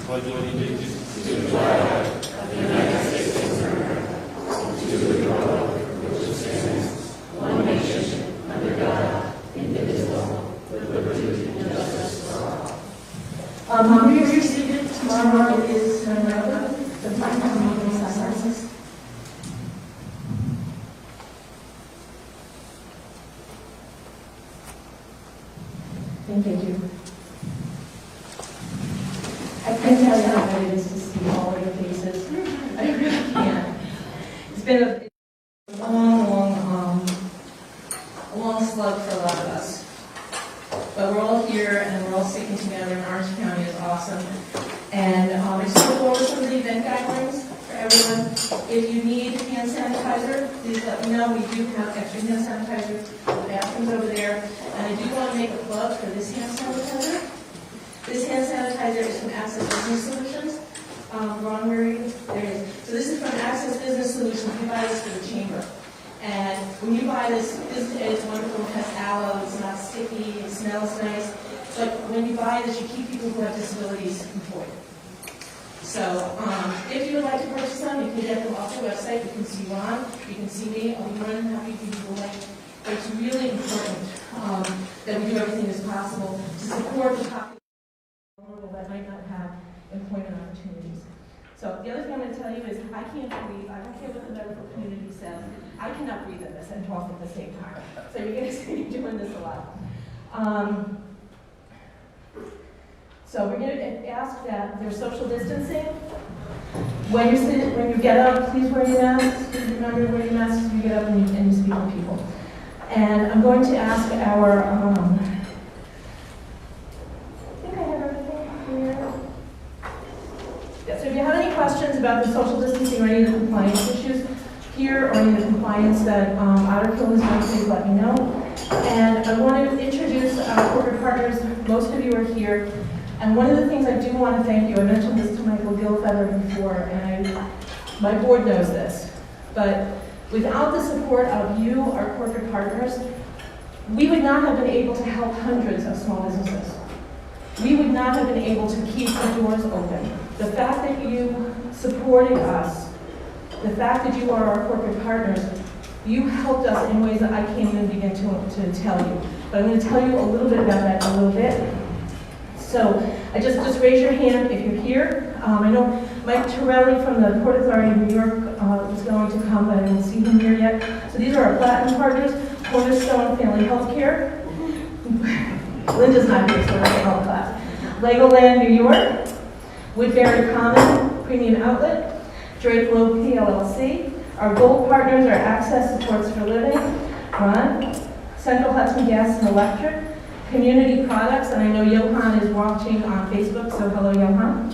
pledge allegiance to the We are seated. Tomorrow is the final meeting exercises. Thank you. I can't tell you how good it is to see all of your faces. I really can't. It's been a long slug for a lot of us. But we're all here and we're all sticking together, and Orange County is awesome. And I just want to go over some of the event guidelines for everyone. If you need hand sanitizer, please let me know. We do have extra hand sanitizer. The bathroom's over there. And I do want to make a plug for this hand sanitizer. This hand sanitizer is from Access Business Solutions. Ron, where are you? There it is. So this is from Access Business Solutions. We buy this for the chamber. And when you buy this is wonderful. It has aloe, it's not sticky, it smells nice. But when you buy this, you keep people who have disabilities employed. So if you would like to purchase them, you can get them off the website. You can see Ron, you can see me. I'll be more than happy to give you the link. But it's really important that we do everything as possible to support the population that might not have employment opportunities. So the other thing I'm going to tell you is I can't breathe. I don't care what the medical community says. I cannot breathe in this and talk at the same time. So you're going to see me doing this a lot. So we're going to ask that there's social distancing. When you get up, please wear your masks. Please remember to wear your masks when you get up and you speak to people. And I'm going to ask our, I think I have everything here. Yeah, so if you have any questions about the social distancing or any of the compliance issues here or any of the compliance that Otter Kill is doing, please let me know. And I want to introduce our corporate partners. Most of you are here. And one of the things I do want to thank you, I mentioned this to Michael Gilfeather before, and my board knows this, but without the support of you, our corporate partners, we would not have been able to help hundreds of small businesses. We would not have been able to keep the doors open. The fact that you supported us, the fact that you are our corporate partners, you helped us in ways that I can't even begin to tell you. But I'm going to tell you a little bit about that in a little bit. So I just raise your hand if you're here. I know Mike Torelli from the Port Authority of New York is going to come, but I don't see him here yet. So these are our platinum partners: Cornerstone Family Healthcare. Linda's not here, so we're going to help class. Legoland New York, Woodbury Common Premium Outlet, Drake Lowe PLLC. Our gold partners are Access Supports for Living, Ron, Central Hudson Gas and Electric, Community Products, and I know Johan is watching on Facebook, so hello Johan.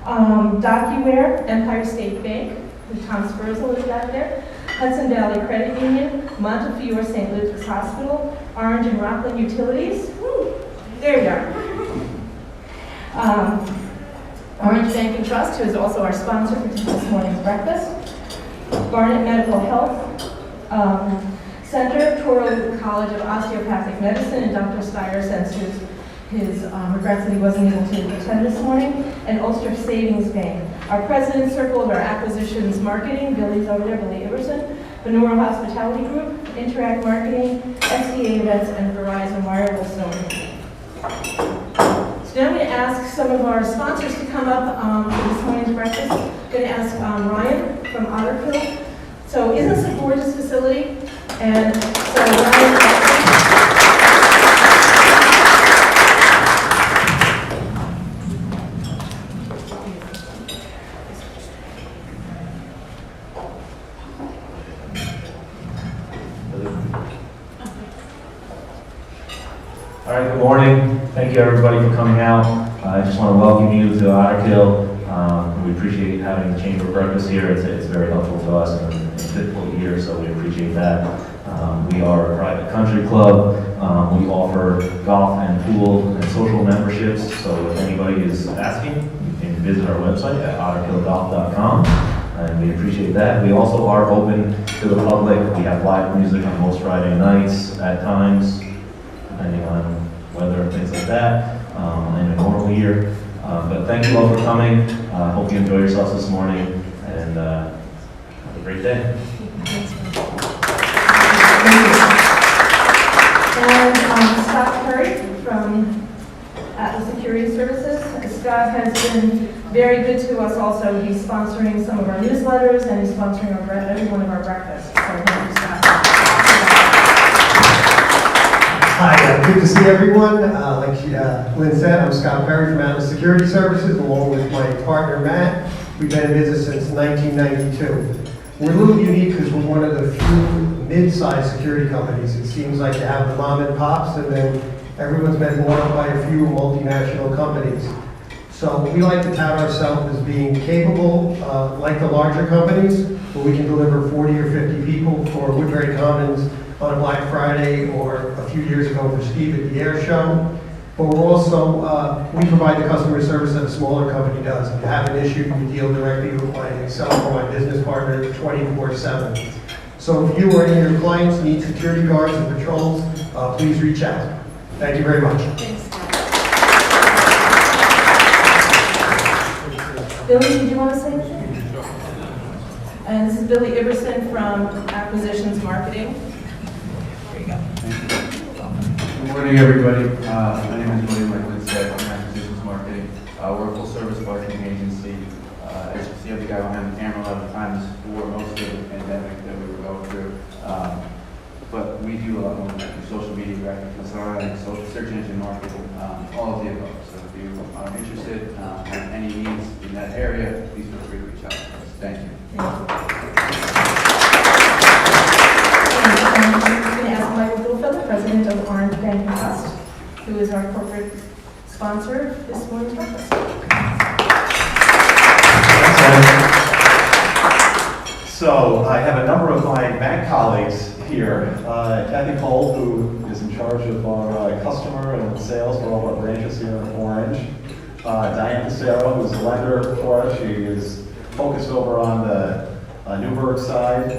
DocuWare, Empire State Bank, with Tom Spursel is back there, Hudson Valley Credit Union, Montefiore St. Luke's Hospital, Orange and Rockland Utilities. Woo, there you are. Orange Bank and Trust, who is also our sponsor for this morning's breakfast. Barnet Medical Health Center, Toro College of Osteopathic Medicine, and Dr. Steyer sends his regrets that he wasn't able to attend this morning, and Ulster Savings Bank. Our President's Circle of our Acquisitions Marketing, Billy's over there, Billy Iverson, Benora Hospitality Group, Interact Marketing, SDA Events, and Verizon Wireless Zone. So now I'm going to ask some of our sponsors to come up for this morning's breakfast. I'm going to ask Ryan from Otter Kill. So isn't this a gorgeous facility? And so Ryan, all right, good morning. Thank you everybody for coming out. I just want to welcome you to Otter Kill. We appreciate having the Chamber breakfast here. It's very helpful to us in the difficult year, so we appreciate that. We are a private country club. We offer golf and pool and social memberships, so if anybody is asking, you can visit our website at otterkillgolf.com, and we appreciate that. We also are open to the public. We have live music on most Friday nights at times, depending on weather and things like that, in a normal year. But thank you all for coming. Hope you enjoy yourselves this morning, and have a great day. And Scott Curry from Atlas Security Services. Scott has been very good to us also. He's sponsoring some of our newsletters and he's sponsoring every one of our breakfasts. So thank you, Scott. Hi, good to see everyone. Like Lynn said, I'm Scott Perry from Atlas Security Services, along with my partner Matt. We've been in business since 1992. We're a little unique because we're one of the few mid-sized security companies. It seems like you have the mom and pops, and then everyone's been bought up by a few multinational companies. So we like to tout ourselves as being capable, like the larger companies, where we can deliver 40 or 50 people for Woodbury Commons on a Black Friday, or a few years ago for Steve at the Air Show. But we're also, we provide the customer service that a smaller company does. If you have an issue, you deal directly with my cell phone, my business partner, 24/7. So if you or any of your clients need security guards and patrols, please reach out. Thank you very much. Billy, did you want to say anything? And this is Billy Iverson from Acquisitions Marketing. There you go. Good morning, everybody. My name is William, like Lynn said, from Acquisitions Marketing. We're a full-service marketing agency. As you see, the guy behind the camera a lot of times for most of the pandemic that we were going through. But we do a lot more than social media, graphic design, social search engine marketing, all of the above. So if you are interested, have any needs in that area, please feel free to reach out to us. Thank you. I'm going to ask Michael Goldfelder, President of Orange Bank and Trust, who is our corporate sponsor of this morning's breakfast. So I have a number of my bank colleagues here. Kathy Cole, who is in charge of our customer and sales for all our branches here in Orange. Diane Passero, who's a lender for us. She is focused over on the Newburgh side.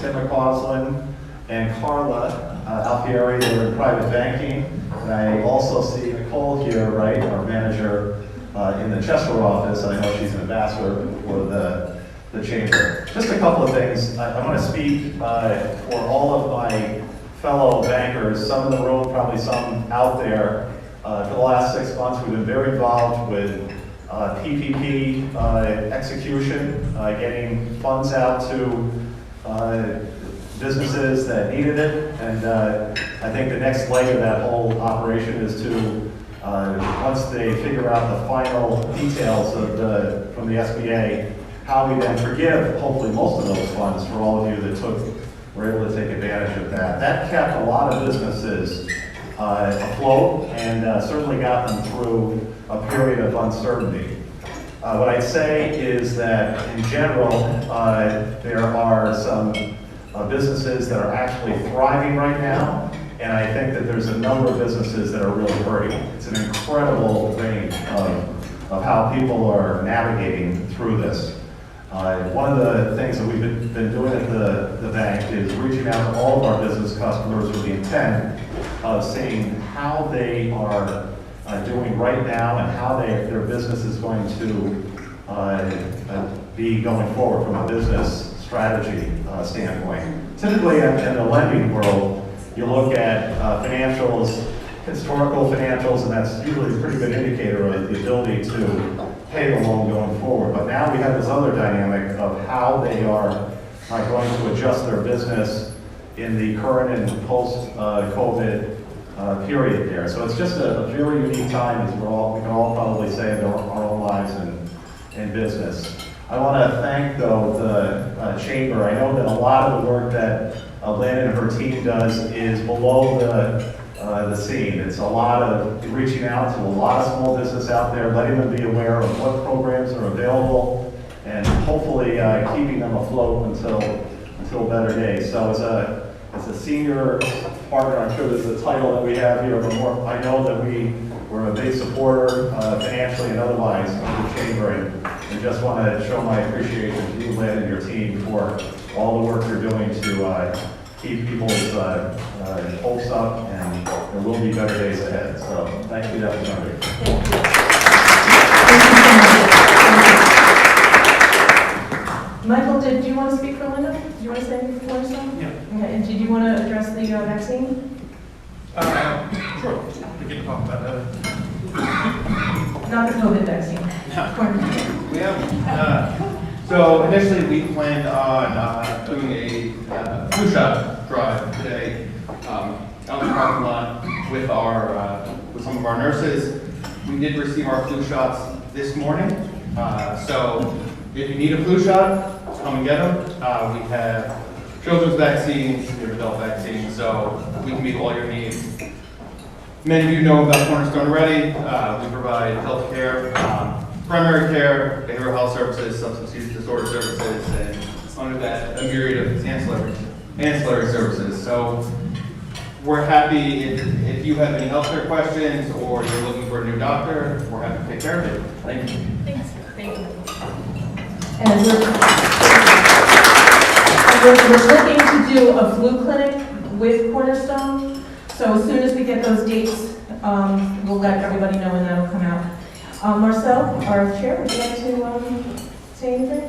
Tim McCausland and Carla Alfieri, they're in private banking. And I also see Nicole here, right, our manager in the Chester office. I know she's an ambassador for the chamber. Just a couple of things. I want to speak for all of my fellow bankers, some in the room, probably some out there. For the last 6 months, we've been very involved with PPP execution, getting funds out to businesses that needed it. And I think the next leg of that whole operation is to, once they figure out the final details of from the SBA, how we then forgive, hopefully, most of those funds for all of you that were able to take advantage of that. That kept a lot of businesses afloat and certainly got them through a period of uncertainty. What I'd say is that, in general, there are some businesses that are actually thriving right now, and I think that there's a number of businesses that are really hurting. It's an incredible range of how people are navigating through this. One of the things that we've been doing at the bank is reaching out to all of our business customers with the intent of seeing how they are doing right now and how their business is going to be going forward from a business strategy standpoint. Typically in the lending world, you look at financials, historical financials, and that's usually a pretty good indicator of the ability to pay the loan going forward. But now we have this other dynamic of how they are going to adjust their business in the current and post-COVID period there. So it's just a very unique time, as we can all probably say in our own lives and business. I want to thank, though, the Chamber. I know that a lot of the work that Lynn and her team does is below the scene. It's a lot of reaching out to a lot of small business out there, letting them be aware of what programs are available, and hopefully keeping them afloat until better days. So as a senior partner, I'm sure this is a title that we have here, but I know that we're a big supporter financially and otherwise of the Chamber, and just want to show my appreciation to you, Lynn, and your team for all the work you're doing to keep people's hopes up, and there will be better days ahead. So thank you, Deputy Secretary. Thank you. vaccine? Sure, we can talk about that. Not the COVID vaccine. We have, so initially we planned on doing a flu shot drive today out in the parking lot with with some of our nurses. We did receive our flu shots this morning, so if you need a flu shot, come and get them. We have children's vaccines, we have adult vaccines, so we can meet all your needs. Many of you know about Cornerstone already. We provide health care, primary care, behavioral health services, substance use disorder services, and under that, a myriad of ancillary services. So we're happy if you have any healthcare questions or you're looking for a new doctor, we're happy to take care of it. Thank you. Thanks. Thank you. And we're looking to do a flu clinic with Cornerstone. So as soon as we get those dates, we'll let everybody know and that'll come out. Marcel, our chair, would you like to say anything?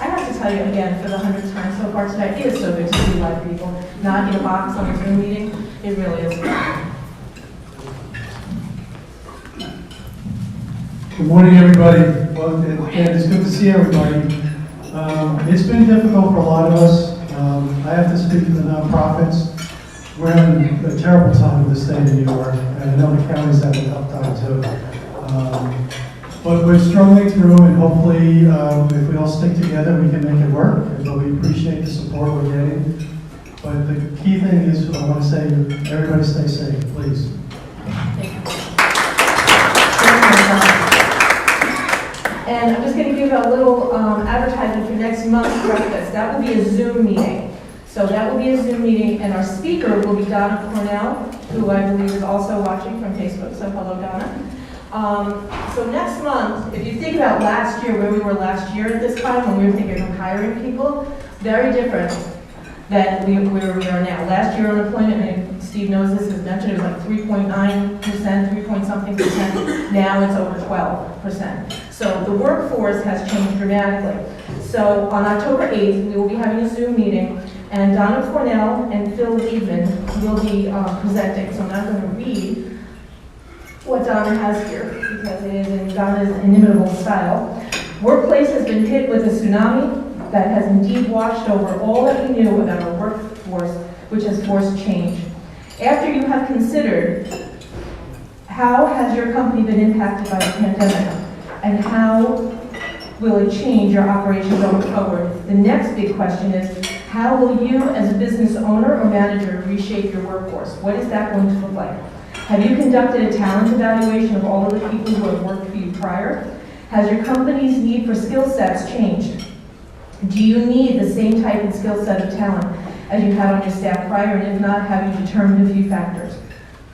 I have to tell you again for the 100th time so far tonight, it is so good to see live people, not in a box on a Zoom meeting. It really is. Good morning, everybody. Well, it's good to see everybody. It's been difficult for a lot of us. I have to speak for the nonprofits. We're having a terrible time with the state of New York, and I know the county's having a tough time too. But we're struggling through, and hopefully, if we all stick together, we can make it work. But we appreciate the support we're getting. But the key thing is, I want to say, everybody stay safe, please. And I'm just going to give a little advertisement for next month's breakfast. That will be a Zoom meeting. So that will be a Zoom meeting, and our speaker will be Donna Cornell, who I believe is also watching from Facebook. So hello, Donna. So next month, if you think about last year, where we were last year at this time, when we were thinking of hiring people, very different than where we are now. Last year unemployment, and Steve knows this, as mentioned, it was like 3.9%, 3 point something percent. Now it's over 12%. So the workforce has changed dramatically. So on October 8th, we will be having a Zoom meeting, and Donna Cornell and Phil Liebman will be presenting. So I'm not going to read what Donna has here, because it is in Donna's inimitable style. Workplace has been hit with a tsunami that has indeed washed over all that we knew about our workforce, which has forced change. After you have considered how has your company been impacted by the pandemic, and how will it change your operation going forward, the next big question is, how will you as a business owner or manager reshape your workforce? What is that going to look like? Have you conducted a talent evaluation of all of the people who have worked for you prior? Has your company's need for skill sets changed? Do you need the same type and skill set of talent as you had on your staff prior? And if not, have you determined a few factors?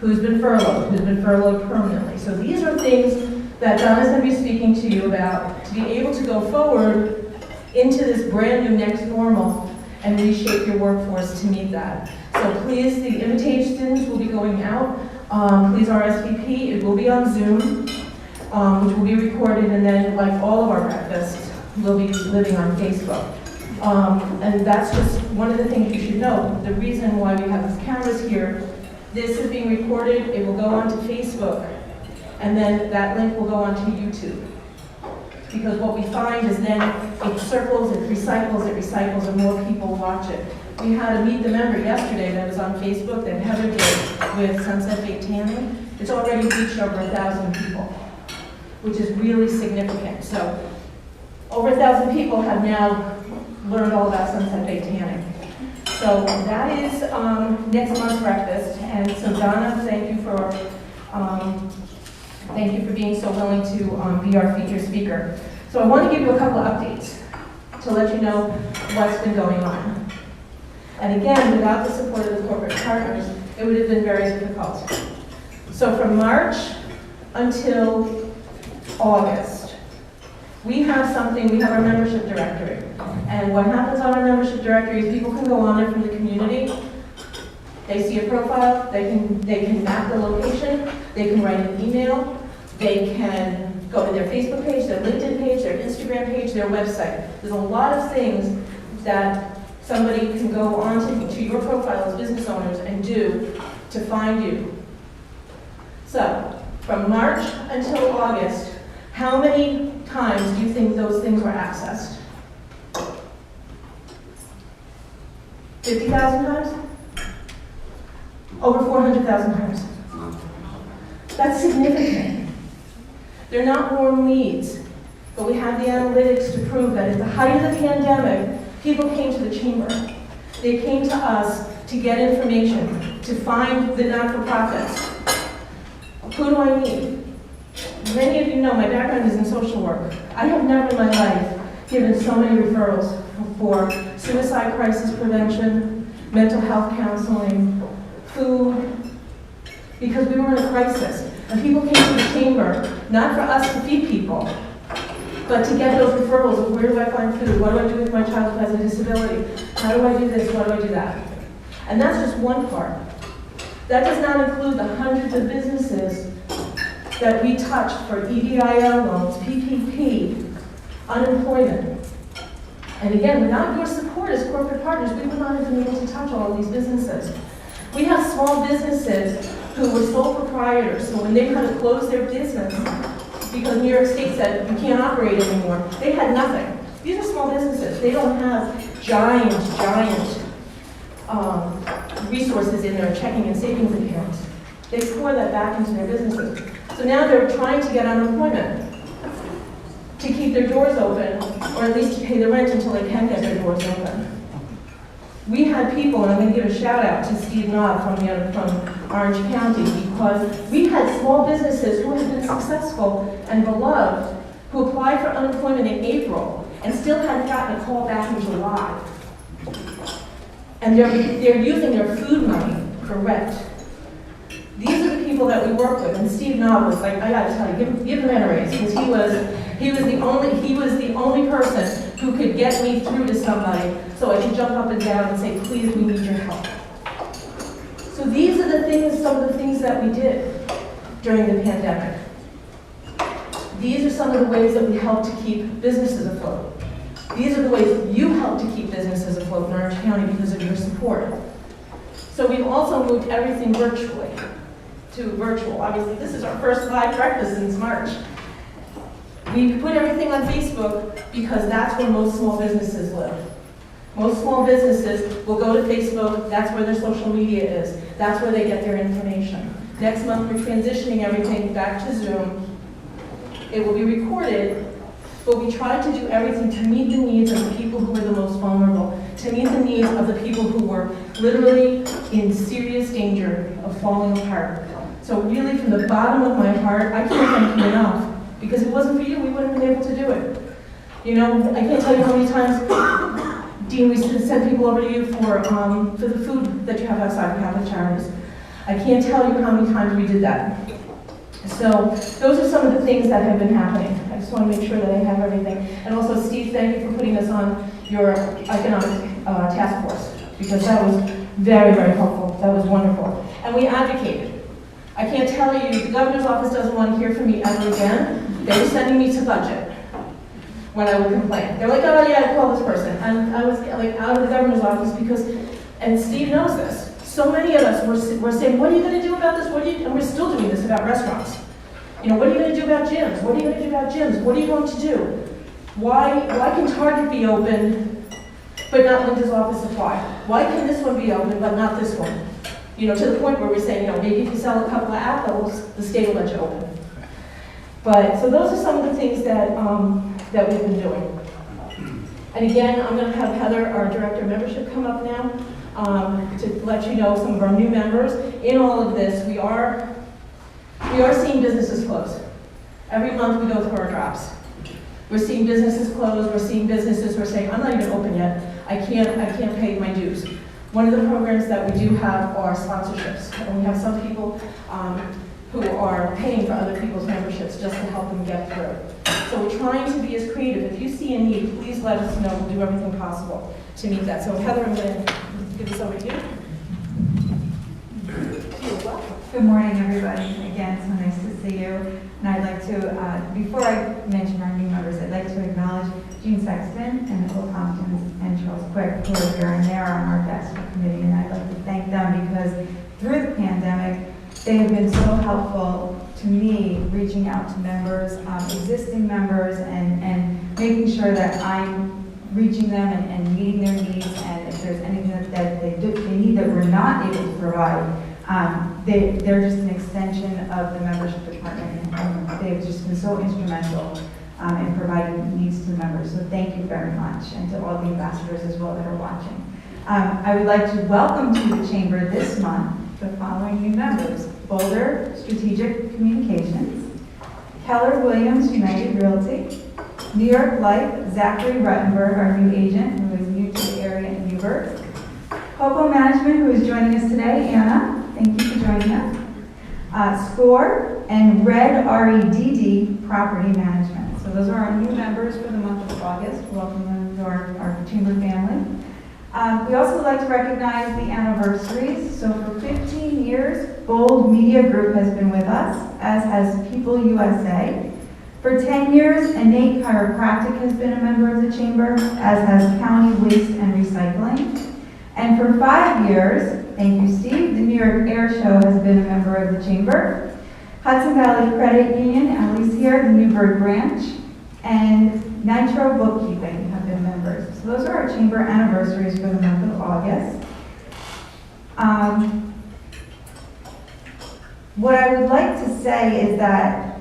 Who's been furloughed? Who's been furloughed permanently? So these are things that Donna's going to be speaking to you about to be able to go forward into this brand new next normal and reshape your workforce to meet that. So please, the invitations will be going out. Please RSVP. It will be on Zoom, which will be recorded, and then, like all of our breakfasts, will be living on Facebook. And that's just one of the things you should know. The reason why we have these cameras here, this is being recorded, it will go onto Facebook, and then that link will go onto YouTube. Because what we find is then it circles, it recycles, and more people watch it. We had a Meet the Member yesterday that was on Facebook that Heather did with Sunset Bay Tanning. It's already reached over 1,000 people, which is really significant. So over 1,000 people have now learned all about Sunset Bay Tanning. So that is next month's breakfast. And so Donna, thank you for being so willing to be our featured speaker. So I want to give you a couple of updates to let you know what's been going on. And again, without the support of the corporate partners, it would have been very difficult. So from March until August, we have our membership directory. And what happens on our membership directory is people can go on there from the community. They see a profile, they can map the location, they can write an email, they can go to their Facebook page, their LinkedIn page, their Instagram page, their website. There's a lot of things that somebody can go onto to your profile as business owners and do to find you. So, from March until August, how many times do you think those things were accessed? 50,000 times? Over 400,000 times. That's significant. They're not warm leads, but we have the analytics to prove that at the height of the pandemic, people came to the chamber. They came to us to get information, to find the not-for-profits. Who do I need? Many of you know my background is in social work. I have never in my life given so many referrals for suicide crisis prevention, mental health counseling, food, because we were in a crisis. And people came to the chamber, not for us to feed people, but to get those referrals of where do I find food, what do I do with my child who has a disability, how do I do this, what do I do that. And that's just one part. That does not include the hundreds of businesses that we touched for EDIL loans, PPP, unemployment. And again, without your support as corporate partners, we would not have been able to touch all of these businesses. We have small businesses who were sole proprietors, so when they had to close their business, because New York State said you can't operate anymore, they had nothing. These are small businesses. They don't have giant resources in their checking and savings accounts. They pour that back into their businesses. So now they're trying to get unemployment to keep their doors open, or at least to pay the rent until they can get their doors open. We had people, and I'm going to give a shout out to Steve Knob from Orange County, because we had small businesses who had been successful and beloved, who applied for unemployment in April and still hadn't gotten a call back in July. And they're using their food money for rent. These are the people that we work with, and Steve Knob was like, I gotta tell you, give the man a raise, because he was the only person who could get me through to somebody so I could jump up and down and say, please, we need your help. So these are the things, some of the things that we did during the pandemic. These are some of the ways that we help to keep businesses afloat. These are the ways you help to keep businesses afloat in Orange County because of your support. So we've also moved everything virtually to virtual. Obviously, this is our first live breakfast since March. We put everything on Facebook because that's where most small businesses live. Most small businesses will go to Facebook, that's where their social media is. That's where they get their information. Next month, we're transitioning everything back to Zoom. It will be recorded, but we try to do everything to meet the needs of the people who are the most vulnerable, to meet the needs of the people who were literally in serious danger of falling apart. So really, from the bottom of my heart, I can't thank you enough. Because if it wasn't for you, we wouldn't have been able to do it. You know, I can't tell you how many times, Dean, we send people over to you for the food that you have outside, we have with charities. I can't tell you how many times we did that. So those are some of the things that have been happening. I just want to make sure that I have everything. And also, Steve, thank you for putting us on your economic task force, because that was very, very helpful. That was wonderful. And we advocated. I can't tell you, the governor's office doesn't want to hear from me ever again. They were sending me to budget when I would complain. They're like, oh yeah, call this person. And I was like out of the governor's office because, and Steve knows this, so many of us were saying, what are you going to do about this? And we're still doing this about restaurants. You know, what are you going to do about gyms? What are you going to do about gyms? What are you going to do? Why can Target be open, but not Linda's office supply? Why can this one be open, but not this one? You know, to the point where we're saying, you know, maybe if you sell a couple of apples, the state will let you open. But, so those are some of the things that, that we've been doing. And again, I'm going to have Heather, our Director of Membership, come up now to let you know some of our new members. In all of this, we are seeing businesses close. Every month we go through our drops. We're seeing businesses close, we're seeing businesses who are saying, I'm not even open yet, I can't pay my dues. One of the programs that we do have are sponsorships, and we have some people who are paying for other people's memberships just to help them get through. So we're trying to be as creative. If you see a need, please let us know. We'll do everything possible to meet that. So Heather, I'm going to give this over to you. You're welcome. Good morning, everybody. Again, so nice to see you. And I'd like to, before I mention our new members, I'd like to acknowledge Gene Sexton and Nicole Tompkins and and Charles Quick, who are here and there on our DEXA committee, and I'd like to thank them because through the pandemic, they have been so helpful to me, reaching out to members, existing members, and making sure that I'm reaching them and meeting their needs, and if there's anything that they need that we're not able to provide, they're just an extension of the membership department, and they've just been so instrumental in providing needs to the members. So thank you very much, and to all the ambassadors as well that are watching. I would like to welcome to the chamber this month the following new members: Boulder Strategic Communications, Keller Williams United Realty, New York Life, Zachary Ruttenberg, our new agent, who is new to the area in Newburgh, Hopo Management, who is joining us today, Anna, thank you for joining us, SCORE, and Red, REDD Property Management. So those are our new members for the month of August. Welcome them to our chamber family. We also would like to recognize the anniversaries. So for 15 years, Bold Media Group has been with us, as has People USA. For 10 years, Innate Chiropractic has been a member of the chamber, as has County Waste and Recycling. And for 5 years, thank you, Steve, the New York Air Show has been a member of the chamber. Hudson Valley Credit Union, Ellie's here, the Newburgh branch, and Nitro Bookkeeping have been members. So those are our chamber anniversaries for the month of August. What I would like to say is that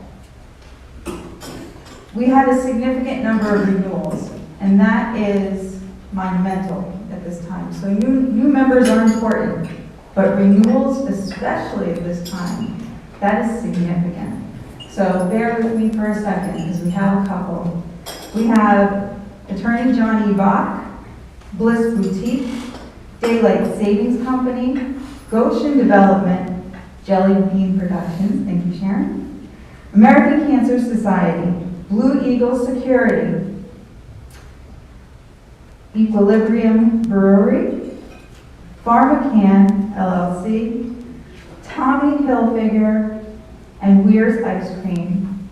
we had a significant number of renewals, and that is monumental at this time. So new members are important, but renewals, especially at this time, that is significant. So bear with me for a second, because we have a couple. We have Attorney John E. Bach, Bliss Boutique, Daylight Savings Company, Goshen Development, Jelly Bean Productions, thank you, Sharon, American Cancer Society, Blue Eagle Security, Equilibrium Brewery, PharmaCann LLC, Tommy Hilfiger, and Weir's Ice Cream.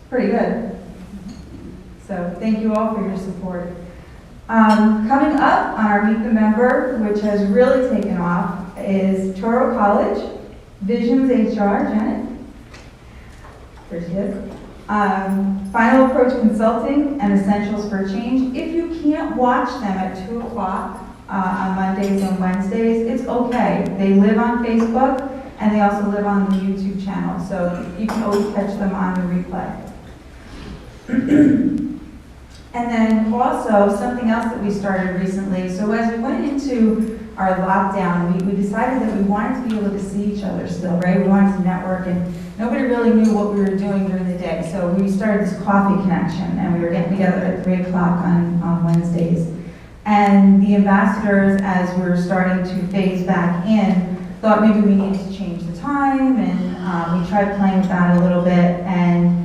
Pretty good. So thank you all for your support. Coming up on our Meet the Member, which has really taken off, is Touro College, Visions HR, Janet. There she is. Final Approach Consulting and Essentials for Change. If you can't watch them at 2 o'clock on Mondays and Wednesdays, it's okay. They live on Facebook, and they also live on the YouTube channel, so you can always catch them on the replay. And then also, something else that we started recently, so as we went into our lockdown, we decided that we wanted to be able to see each other still, right? We wanted to network, and nobody really knew what we were doing during the day, so we started this coffee connection, and we were getting together at 3 o'clock on Wednesdays. And the ambassadors, as we were starting to phase back in, thought maybe we needed to change the time, and we tried playing with that a little bit, and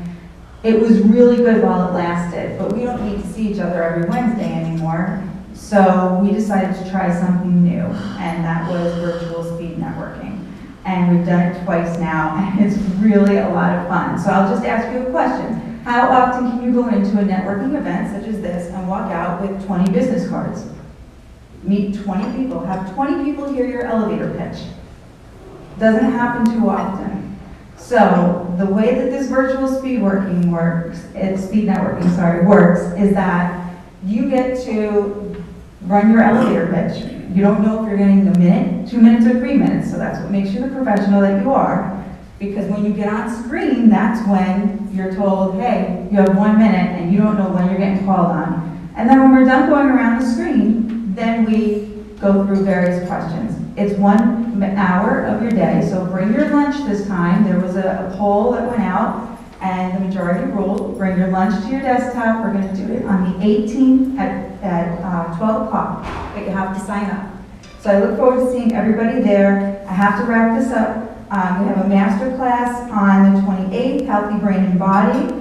it was really good while it lasted, but we don't need to see each other every Wednesday anymore. So we decided to try something new, and that was virtual speed networking. And we've done it twice now, and it's really a lot of fun. So I'll just ask you a question. How often can you go into a networking event such as this and walk out with 20 business cards? Meet 20 people, have 20 people hear your elevator pitch. Doesn't happen too often. So the way that this virtual speed networking works, is that you get to run your elevator pitch. You don't know if you're getting a minute, 2 minutes, or 3 minutes, so that's what makes you the professional that you are. Because when you get on screen, that's when you're told, hey, you have 1 minute, and you don't know when you're getting called on. And then when we're done going around the screen, then we go through various questions. It's 1 hour of your day, so bring your lunch this time. There was a poll that went out, and the majority ruled, bring your lunch to your desktop. We're going to do it on the 18th at 12 o'clock, but you have to sign up. So I look forward to seeing everybody there. I have to wrap this up. We have a master class on the 28th, Healthy Brain and Body.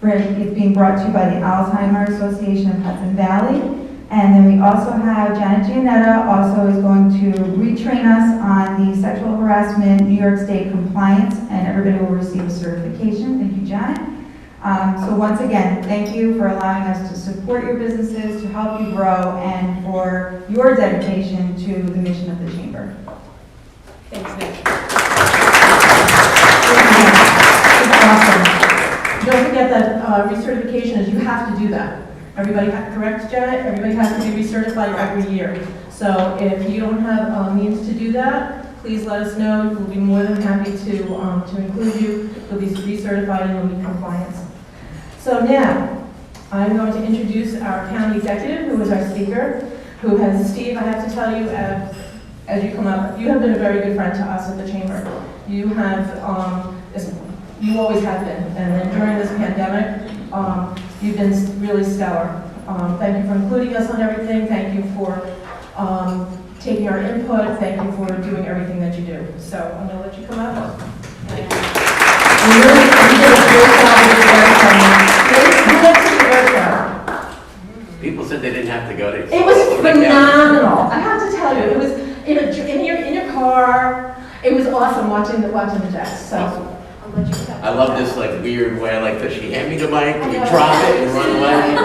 It's being brought to you by the Alzheimer's Association of Hudson Valley. And then we also have Janet Giannetta also is going to retrain us on the sexual harassment New York State compliance, and everybody will receive a certification. Thank you, Janet. So once again, thank you for allowing us to support your businesses, to help you grow, and for your dedication to the mission of the Chamber. Thanks, Nick. It's awesome. Don't forget that recertification is, you have to do that. Everybody, correct, Janet? Everybody has to be recertified every year. So if you don't have means to do that, please let us know. We'll be more than happy to include you. You'll be recertified and you'll be compliant. So now, I'm going to introduce our county executive, who is our speaker, who has, Steve, I have to tell you, as you come up, you have been a very good friend to us at the Chamber. You have, you always have been, and then during this pandemic, you've been really stellar. Thank you for including us on everything. Thank you for taking our input. Thank you for doing everything that you do. So I'm going to let you come up. Thank you. You did a great job with the air show. You went to the air show. People said they didn't have to go to. It was phenomenal. I have to tell you, it was in your car. It was awesome watching the jets. So I'll let you tell. I love this like weird way, like, does she hand me the mic? Do we drop it and run away?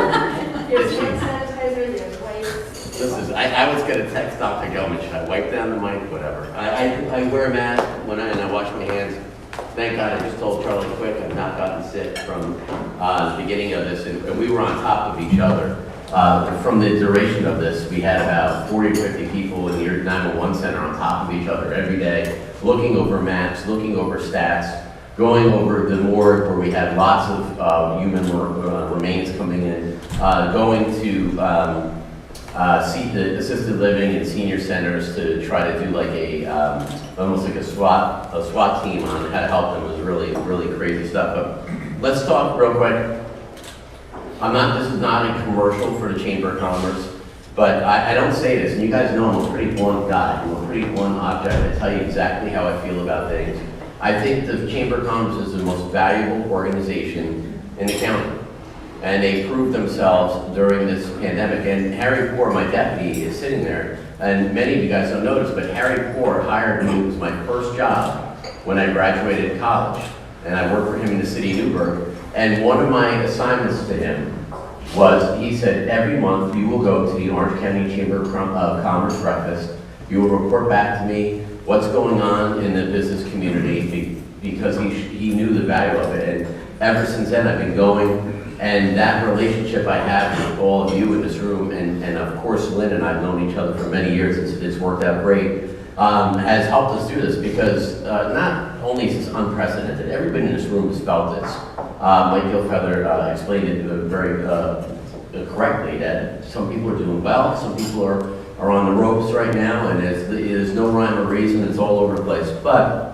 There's Is she- hand sanitizer, there's wipes. This is, I was gonna text Dr. Gelman, should I wipe down the mic, whatever. I wear a mask and I wash my hands. Thank God, I just told Charlie quick, I've not gotten sick from the beginning of this, and we were on top of each other. From the duration of this, we had about 40 or 50 people in the 911 center on top of each other every day, looking over maps, looking over stats, going over the morgue where we had lots of human remains coming in, going to see the assisted living and senior centers to try to do like a, almost like a SWAT team on how to help them. It was really, really crazy stuff. But let's talk real quick. This is not a commercial for the Chamber of Commerce, but I don't say this, and you guys know I'm a pretty blunt guy. I'm a pretty blunt object. I tell you exactly how I feel about things. I think the Chamber of Commerce is the most valuable organization in the county. And they proved themselves during this pandemic. And Harry Poor, my deputy, is sitting there. And many of you guys don't notice, but Harry Poor hired me. It was my first job when I graduated college. And I worked for him in the city of Newburgh. And one of my assignments to him was, he said, every month you will go to the Orange County Chamber of Commerce breakfast. You will report back to me what's going on in the business community, because he knew the value of it. And ever since then, I've been going. And that relationship I have with all of you in this room, and of course Lynn and I have known each other for many years, it's worked out great, has helped us do this, because not only is this unprecedented, everybody in this room has felt this. Mike Gilfeather explained it very correctly, that some people are doing well, some people are on the ropes right now, and there's no rhyme or reason, it's all over the place. But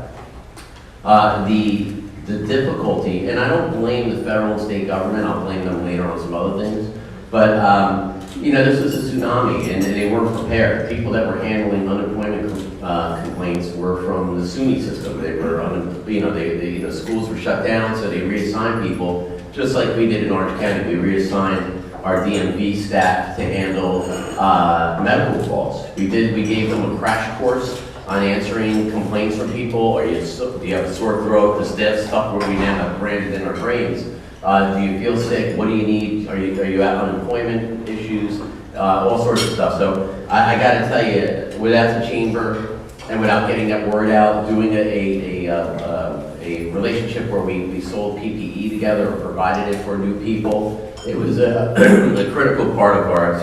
the difficulty, and I don't blame the federal and state government, I'll blame them later on some other things, but this was a tsunami, and they weren't prepared. People that were handling unemployment complaints were from the SUNY system. They were, schools were shut down, so they reassigned people, just like we did in Orange County. We reassigned our DMV staff to handle medical calls. We gave them a crash course on answering complaints from people. Do you have a sore throat, the stiff stuff where we now have branded in our brains? Do you feel sick? What do you need? Are you at unemployment issues? All sorts of stuff. So I got to tell you, without the Chamber and without getting that word out, doing a relationship where we sold PPE together or provided it for new people, it was a critical part of our,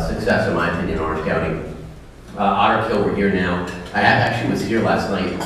success, in my opinion, in Orange County. Otter Kill, we're here now. I actually was here last night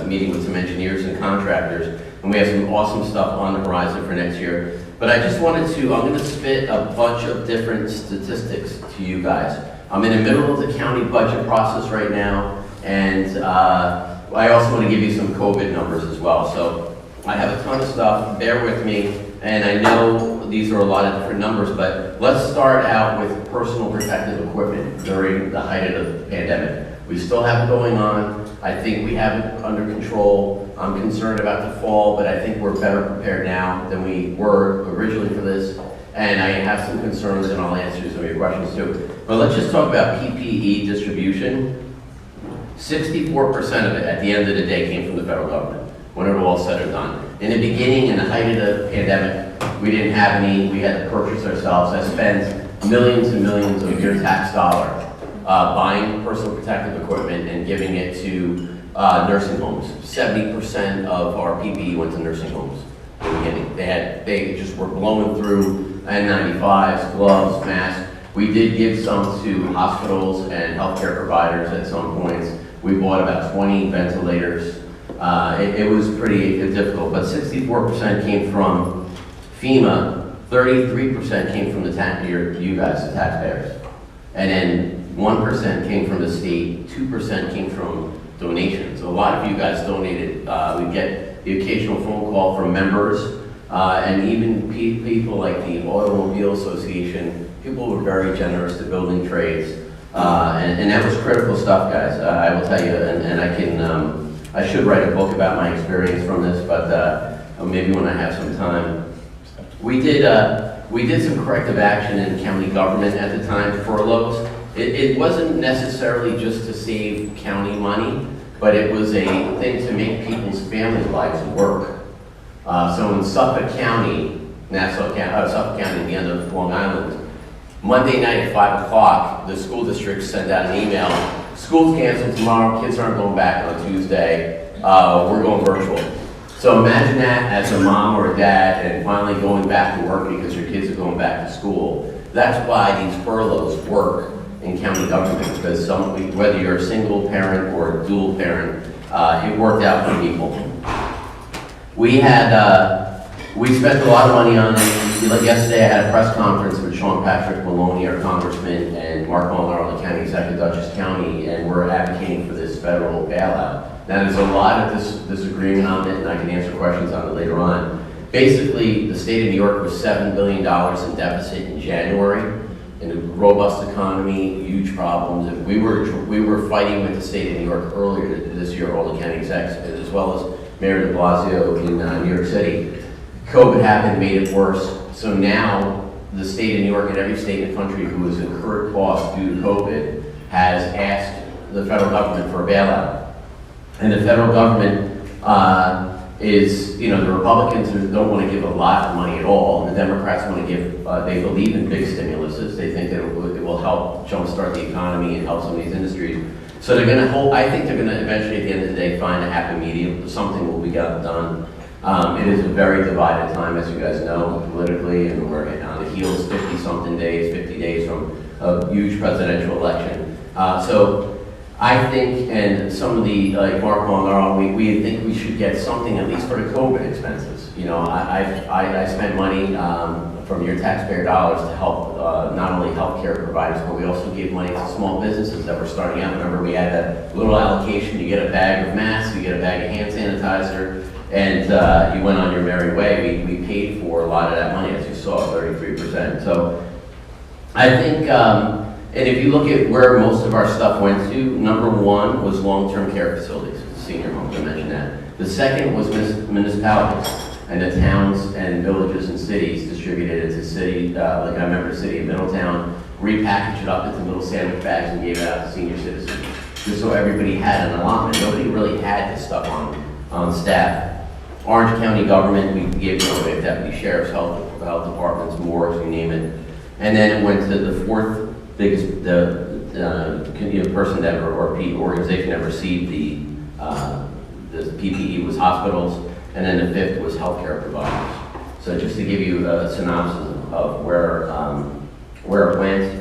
meeting with some engineers and contractors, and we have some awesome stuff on the horizon for next year. But I just wanted to, I'm going to spit a bunch of different statistics to you guys. I'm in the middle of the county budget process right now, and I also want to give you some COVID numbers as well. So I have a ton of stuff, bear with me, and I know these are a lot of different numbers, but let's start out with personal protective equipment during the height of the pandemic. We still have it going on. I think we have it under control. I'm concerned about the fall, but I think we're better prepared now than we were originally for this. And I have some concerns, and I'll answer some of your questions too. But let's just talk about PPE distribution. 64% of it, at the end of the day, came from the federal government, when it was all said and done. In the beginning, in the height of the pandemic, we didn't have any, we had to purchase ourselves. I spent millions and millions of your tax dollar buying personal protective equipment and giving it to nursing homes. 70% of our PPE went to nursing homes in the beginning. They just were blowing through N95s, gloves, masks. We did give some to hospitals and healthcare providers at some points. We bought about 20 ventilators. It was pretty difficult, but 64% came from FEMA, 33% came from you guys, the taxpayers. And then 1% came from the state, 2% came from donations. A lot of you guys donated. We get the occasional phone call from members, and even people like the Automobile Association. People were very generous to building trades, and that was critical stuff, guys. I will tell you, and I can, I should write a book about my experience from this, but maybe when I have some time. We did some corrective action in county government at the time, furloughs. It wasn't necessarily just to save county money, but it was a thing to make people's family lives work. So in Suffolk County, Suffolk County at the end of Long Island, Monday night at 5 o'clock, the school district sent out an email, school's canceled tomorrow, kids aren't going back on Tuesday, we're going virtual. So imagine that as a mom or a dad and finally going back to work because your kids are going back to school. That's why these furloughs work in county government, because whether you're a single parent or a dual parent, it worked out for people. We spent a lot of money on it. Like yesterday, I had a press conference with Sean Patrick Maloney, our congressman, and Mark Molinaro, the county executive, Dutchess County, and we're advocating for this federal bailout. Now, there's a lot of disagreement on it, and I can answer questions on it later on. Basically, the state of New York was $7 billion in deficit in January, in a robust economy, huge problems. We were fighting with the state of New York earlier this year, all the county execs, as well as Mayor de Blasio in New York City. COVID happened, made it worse. So now, the state of New York and every state in the country who has incurred costs due to COVID has asked the federal government for a bailout. And the federal government the Republicans don't want to give a lot of money at all. The Democrats want to give, they believe in big stimuluses. They think that it will help jumpstart the economy and help some of these industries. So they're going to I think they're going to eventually, at the end of the day, find a happy medium. Something will be done. It is a very divided time, as you guys know, politically, and we're on the heels 50 days from a huge presidential election. So I think, and some of the, like Mark Molinaro, we think we should get something at least for the COVID expenses. You know, I spent money from your taxpayer dollars to help not only healthcare providers, but we also gave money to small businesses that were starting out. Remember, we had a little allocation. You get a bag of masks, you get a bag of hand sanitizer, and you went on your merry way. We paid for a lot of that money, as you saw, 33%. So I think, and if you look at where most of our stuff went to, number one was long-term care facilities, senior homes, I mentioned that. The second was municipalities, and the towns and villages and cities distributed it to city, like I remember the city of Middletown, repackaged it up into little sandwich bags and gave it out to senior citizens, just so everybody had an allotment. Nobody really had this stuff on staff. Orange County government, we gave it away to deputy sheriffs, health departments, morgues, you name it. And then it went to the fourth biggest person that or organization that received the PPE was hospitals, and then the fifth was healthcare providers. So just to give you a synopsis of where it went.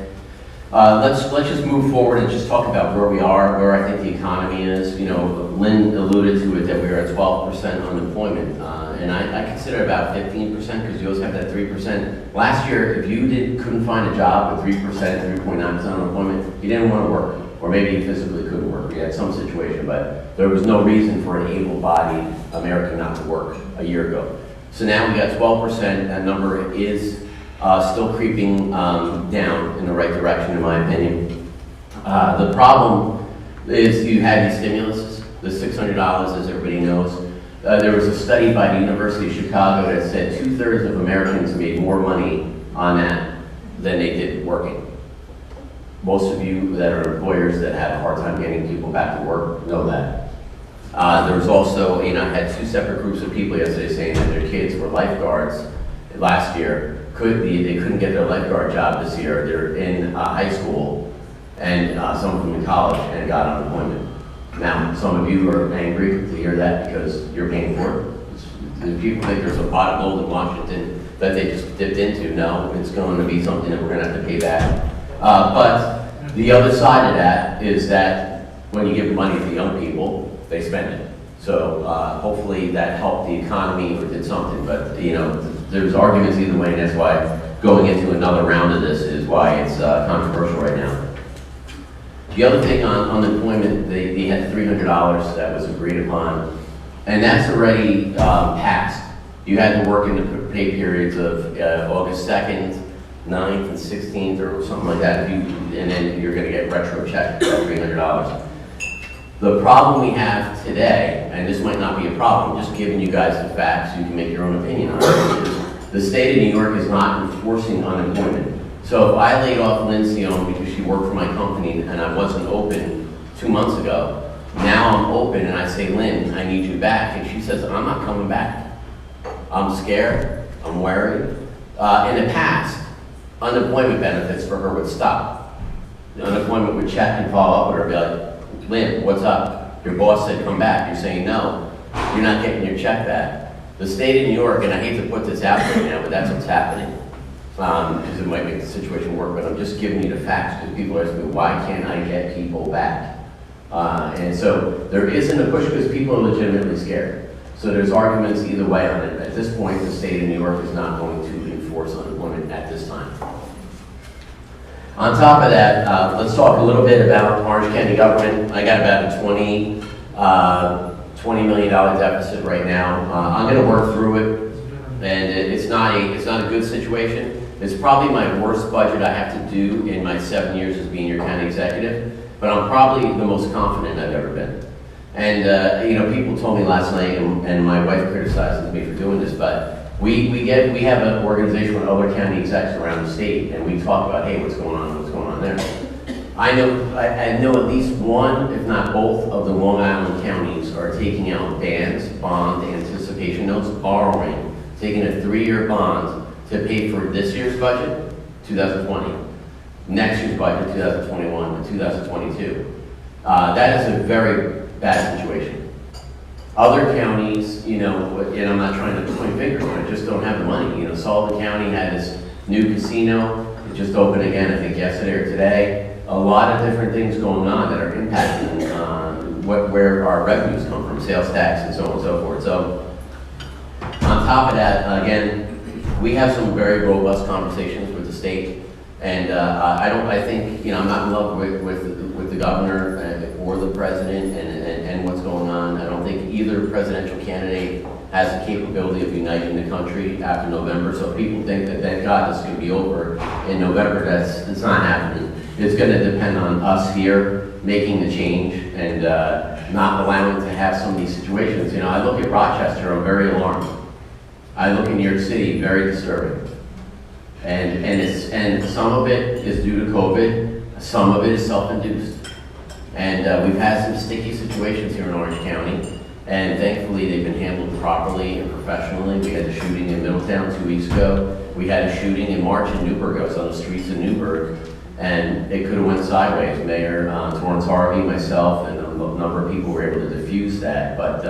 Let's just move forward and just talk about where we are, where I think the economy is. You know, Lynn alluded to it that we are at 12% unemployment, and I consider about 15% because you always have that 3%. Last year, if you couldn't find a job with 3%, 3.9% unemployment, you didn't want to work, or maybe you physically couldn't work. We had some situation, but there was no reason for an able-bodied American not to work a year ago. So now we got 12%. That number is still creeping down in the right direction, in my opinion. The problem is you had these stimuluses, the $600, as everybody knows. There was a study by the University of Chicago that said 2/3 of Americans made more money on that than they did working. Most of you that are employers that have a hard time getting people back to work know that. There was also, I had two separate groups of people yesterday saying that their kids were lifeguards last year. They couldn't get their lifeguard job this year. They're in high school, and some of them in college, and got unemployment. Now, some of you are angry to hear that because you're paying for it. The people think there's a pot of gold in Washington that they just dipped into. No, it's going to be something that we're going to have to pay back. But the other side of that is that when you give money to young people, they spend it. So hopefully that helped the economy or did something. But there's arguments either way, and that's why going into another round of this is why it's controversial right now. The other thing on unemployment, they had $300 that was agreed upon, and that's already passed. You had to work in the pay periods of August 2nd, 9th, and 16th, or something like that, and then you're going to get retro checked for $300. The problem we have today, and this might not be a problem, I'm just giving you guys the facts, you can make your own opinion on it, is the state of New York is not enforcing unemployment. So if I laid off Lynn Sion because she worked for my company and I wasn't open 2 months ago, now I'm open and I say, Lynn, I need you back, and she says, I'm not coming back. I'm scared, I'm worried. In the past, unemployment benefits for her would stop. The unemployment would check and follow up with her, be like, Lynn, what's up? Your boss said come back. You're saying no. You're not getting your check back. The state of New York, and I hate to put this out there now, but that's what's happening. Because it might make the situation work, but I'm just giving you the facts because people are asking me, why can't I get people back? And so there isn't a push because people are legitimately scared. So there's arguments either way on it. At this point, the state of New York is not going to enforce unemployment at this time. On top of that, let's talk a little bit about Orange County government. I got about a $20 million deficit right now. I'm going to work through it, and it's not a good situation. It's probably my worst budget I have to do in my 7 years as being your county executive, but I'm probably the most confident I've ever been. And people told me last night, and my wife criticizes me for doing this, but we have an organization with other county execs around the state, and we talk about, hey, what's going on there. I know at least one, if not both, of the Long Island counties are taking out bands, bond anticipation notes, borrowing, taking a 3-year bond to pay for this year's budget, 2020, next year's budget, 2021, and 2022. That is a very bad situation. Other counties, and I'm not trying to point fingers, but just don't have the money. Sullivan County had this new casino. It just opened again, I think yesterday or today. A lot of different things going on that are impacting where our revenues come from, sales tax and so on and so forth. So on top of that, again, we have some very robust conversations with the state. And I think, I'm not in love with the governor or the president and what's going on. I don't think either presidential candidate has the capability of uniting the country after November. So people think that, thank God, this could be over in November. It's not happening. It's going to depend on us here making the change and not allowing to have some of these situations. I look at Rochester, I'm very alarmed. I look at New York City, very disturbing. And some of it is due to COVID, some of it is self-induced. And we've had some sticky situations here in Orange County, and thankfully they've been handled properly and professionally. We had a shooting in Middletown 2 weeks ago. We had a shooting in March in Newburgh. I was on the streets of Newburgh, and it could have went sideways. Mayor Torrance Harvey, myself, and a number of people were able to defuse that. But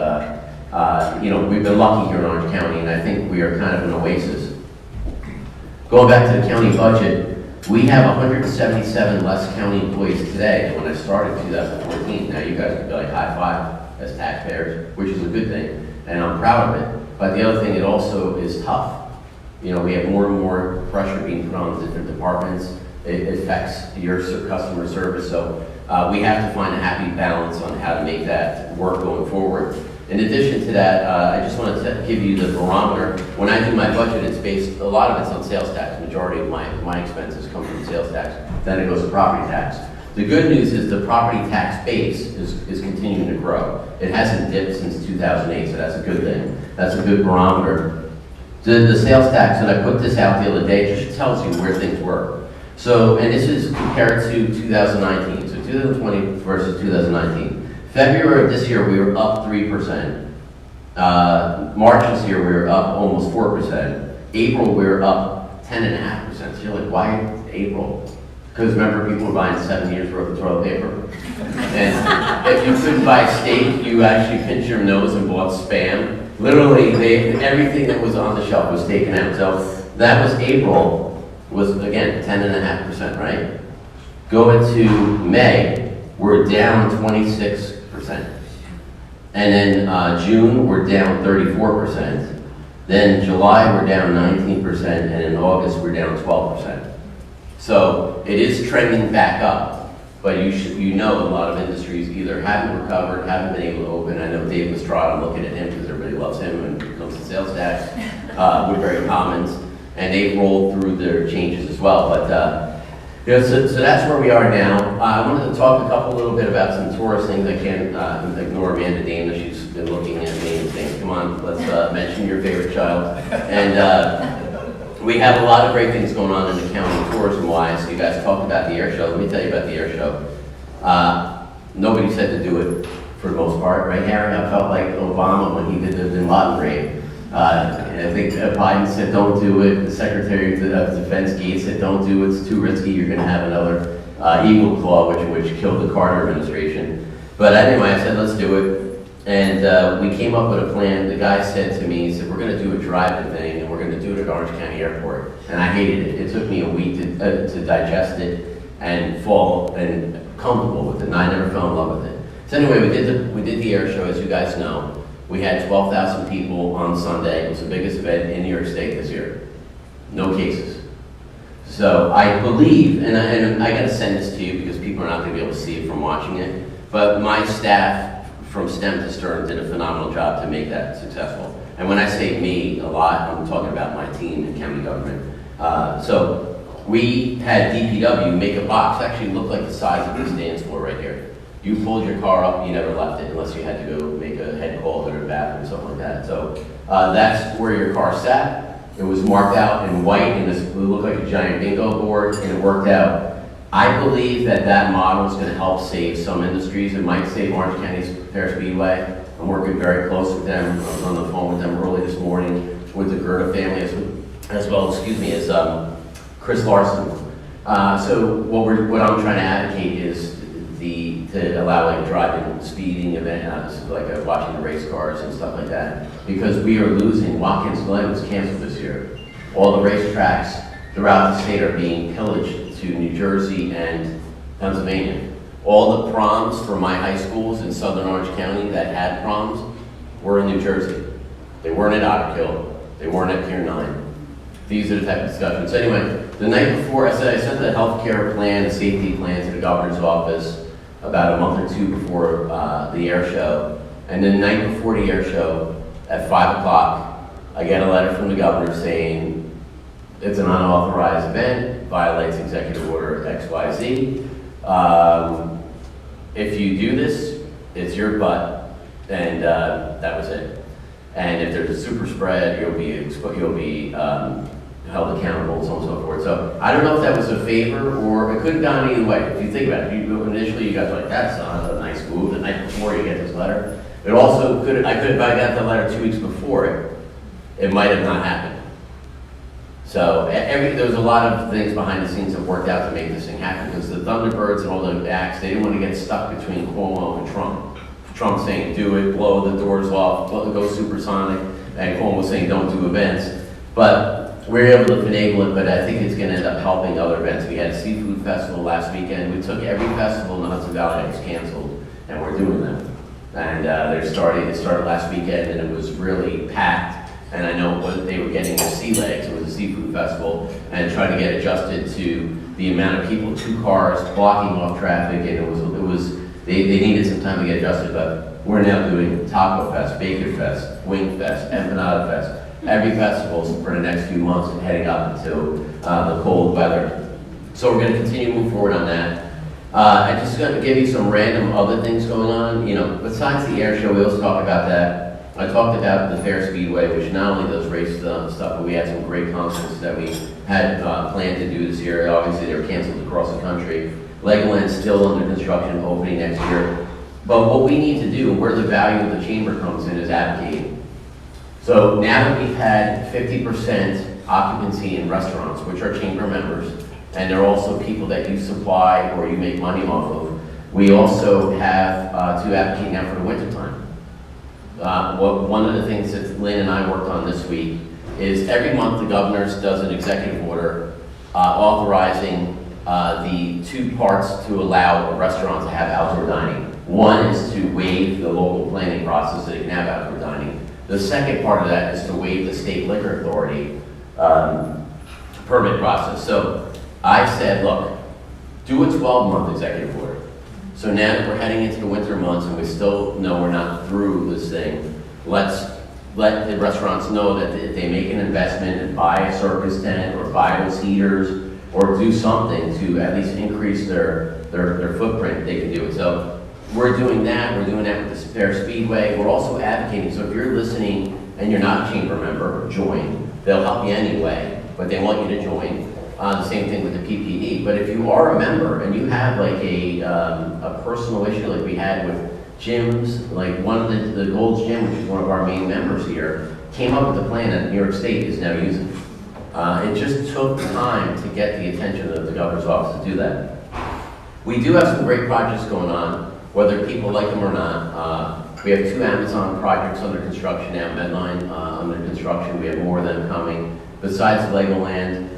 we've been lucky here in Orange County, and I think we are kind of an oasis. Going back to the county budget, we have 177 less county employees today than when I started in 2014. Now you guys could be like high five as taxpayers, which is a good thing, and I'm proud of it. But the other thing, it also is tough. We have more and more pressure being put on different departments. It affects your customer service, so we have to find a happy balance on how to make that work going forward. In addition to that, I just wanted to give you the barometer. When I do my budget, it's based, a lot of it's on sales tax. The majority of my expenses come from sales tax. Then it goes to property tax. The good news is the property tax base is continuing to grow. It hasn't dipped since 2008, so that's a good thing. That's a good barometer. The sales tax, and I put this out the other day, just tells you where things were. So, and this is compared to 2019, so 2020 versus 2019. February of this year, we were up 3%. March this year, we were up almost 4%. April, we were up 10.5%. So you're like, why April? Because remember, people were buying 7 years worth of toilet paper. And if you couldn't buy steak, you actually pinched your nose and bought Spam. Literally, everything that was on the shelf was taken out. So that was April, was again 10.5%, right? Go into May, we're down 26%. And then June, we're down 34%. Then July, we're down 19%, and in August, we're down 12%. So it is trending back up, but you know a lot of industries either haven't recovered, haven't been able to open. I know Dave Lestrade, I'm looking at him because everybody loves him when it comes to sales tax, Woodbury Commons, and they've rolled through their changes as well. But so that's where we are now. I wanted to talk a little bit about some tourist things. I can't ignore Amanda Dana. She's been looking at me and saying, come on, let's mention your favorite child. And we have a lot of great things going on in the county tourism-wise. You guys talked about the air show. Let me tell you about the air show. Nobody said to do it for the most part, right, Harry? I felt like Obama when he did the Bin Laden raid. I think Biden said don't do it. The Secretary of Defense Gates said don't do it. It's too risky. You're going to have another Eagle Claw, which killed the Carter administration. But anyway, I said let's do it. And we came up with a plan. The guy said to me, he said, we're going to do a drive-in thing, and we're going to do it at Orange County Airport. And I hated it. It took me a week to digest it and fall and comfortable with it. And I never fell in love with it. So anyway, we did the air show, as you guys know. We had 12,000 people on Sunday. It was the biggest event in New York State this year. No cases. So I believe, and I got to send this to you because people are not going to be able to see it from watching it, but my staff from stem to stern did a phenomenal job to make that successful. And when I say me a lot, I'm talking about my team and county government. So we had DPW make a box, actually looked like the size of this dance floor right here. You pulled your car up, you never left it unless you had to go make a head call, go to the bathroom, something like that. So that's where your car sat. It was marked out in white, and it looked like a giant bingo board, and it worked out. I believe that model is going to help save some industries. It might save Orange County's Fair Speedway. I'm working very close with them. I was on the phone with them early this morning with the Gerda family as well, as Chris Larson. So what I'm trying to advocate is to allow like a drive-in speeding event, like watching the race cars and stuff like that, because we are losing. Watkins Glen was canceled this year. All the racetracks throughout the state are being pillaged to New Jersey and Pennsylvania. All the proms for my high schools in southern Orange County that had proms were in New Jersey. They weren't at Otter Kill. They weren't at Pier 9. These are the type of discussions. Anyway, the night before, I sent the healthcare plan, the safety plan to the governor's office about a month or two before the air show. And the night before the air show, at 5 o'clock, I get a letter from the governor saying it's an unauthorized event, violates executive order XYZ. If you do this, it's your butt. And that was it. And if there's a super spread, you'll be held accountable, and so on and so forth. So I don't know if that was a favor or it could have gone either way. If you think about it, initially you guys were like, that's not a nice move. The night before you get this letter. It also if I got the letter 2 weeks before it might have not happened. So there was a lot of things behind the scenes that worked out to make this thing happen, because the Thunderbirds and all the acts, they didn't want to get stuck between Cuomo and Trump. Trump saying do it, blow the doors off, go supersonic, and Cuomo saying don't do events. But we were able to finagle it, but I think it's going to end up helping other events. We had a seafood festival last weekend. We took every festival in the Hudson Valley that was canceled, and we're doing them. And it started last weekend, and it was really packed. And I know what they were getting was sea legs. It was a seafood festival, and trying to get adjusted to the amount of people, 2 cars blocking off traffic, and they needed some time to get adjusted. But we're now doing Taco Fest, Bacon Fest, Wing Fest, Empanada Fest. Every festival for the next few months and heading up until the cold weather. So we're going to continue to move forward on that. I just going to give you some random other things going on. Besides the air show, we also talk about that. I talked about the Fair Speedway, which not only does race stuff, but we had some great concerts that we had planned to do this year. Obviously, they were canceled across the country. Legoland's still under construction, opening next year. But what we need to do, where the value of the chamber comes in, is advocating. So now that we've had 50% occupancy in restaurants, which are chamber members, and they're also people that you supply or you make money off of, we also have to advocate now for the wintertime. One of the things that Lynn and I worked on this week is every month the governor does an executive order authorizing the two parts to allow a restaurant to have outdoor dining. One is to waive the local planning process so they can have outdoor dining. The second part of that is to waive the state liquor authority permit process. So I said, look, do a 12-month executive order. So now that we're heading into the winter months and we still know we're not through this thing, let's let the restaurants know that if they make an investment and buy a circus tent or buy those heaters or do something to at least increase their footprint, they can do it. So we're doing that. We're doing that with the Fair Speedway. We're also advocating. So if you're listening and you're not a chamber member, join. They'll help you anyway, but they want you to join. The same thing with the PPE. But if you are a member and you have like a personal issue like we had with gyms, like one of the Gold's Gym, which is one of our main members here, came up with a plan that New York State is now using. It just took time to get the attention of the governor's office to do that. We do have some great projects going on, whether people like them or not. We have 2 Amazon projects under construction now, Medline under construction. We have more of them coming. Besides Legoland,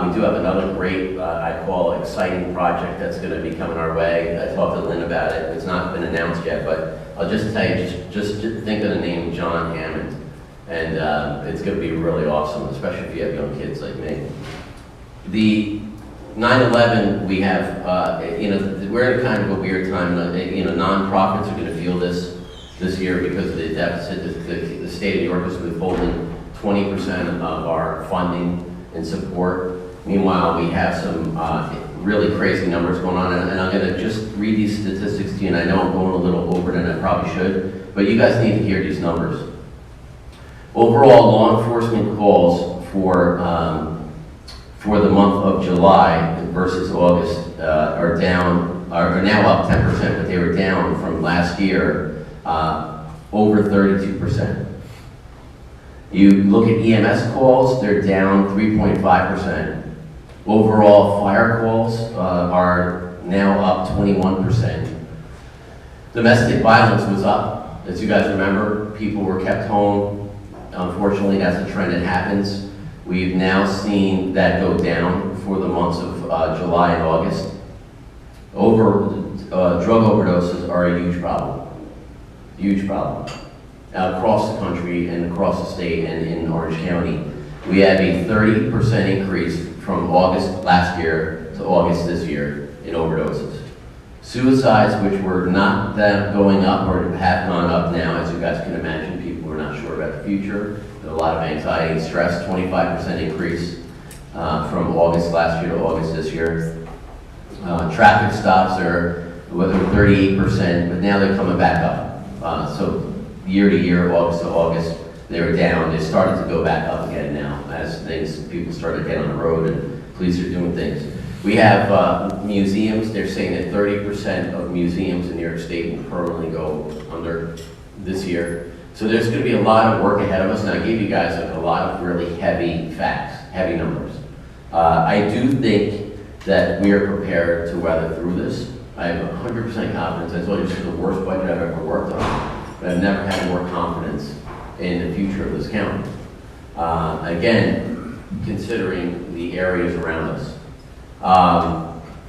we do have another great, I call exciting project that's going to be coming our way. I talked to Lynn about it. It's not been announced yet, but I'll just tell you, just think of the name John Hammond. And it's going to be really awesome, especially if you have young kids like me. The 9/11, we have, we're in kind of a weird time. Nonprofits are going to feel this year because of the deficit. The state of New York is withholding 20% of our funding and support. Meanwhile, we have some really crazy numbers going on, and I'm going to just read these statistics to you, and I know I'm going a little over than I probably should, but you guys need to hear these numbers. Overall, law enforcement calls for the month of July versus August are now up 10%, but they were down from last year over 32%. You look at EMS calls, they're down 3.5%. Overall fire calls are now up 21%. Domestic violence was up. As you guys remember, people were kept home. Unfortunately, that's a trend that happens. We've now seen that go down for the months of July and August. Drug overdoses are a huge problem. Huge problem. Across the country and across the state and in Orange County. We have a 30% increase from August last year to August this year in overdoses. Suicides, which were not that going up or have gone up now, as you guys can imagine, people are not sure about the future. There's a lot of anxiety and stress, 25% increase from August last year to August this year. Traffic stops are 38%, but now they're coming back up. So year to year, August to August, they were down. They started to go back up again now as people started to get on the road and police are doing things. We have museums. They're saying that 30% of museums in New York State will permanently go under this year. So there's going to be a lot of work ahead of us, and I gave you guys a lot of really heavy facts, heavy numbers. I do think that we are prepared to weather through this. I have 100% confidence. I told you this is the worst budget I've ever worked on, but I've never had more confidence in the future of this county. Again, considering the areas around us.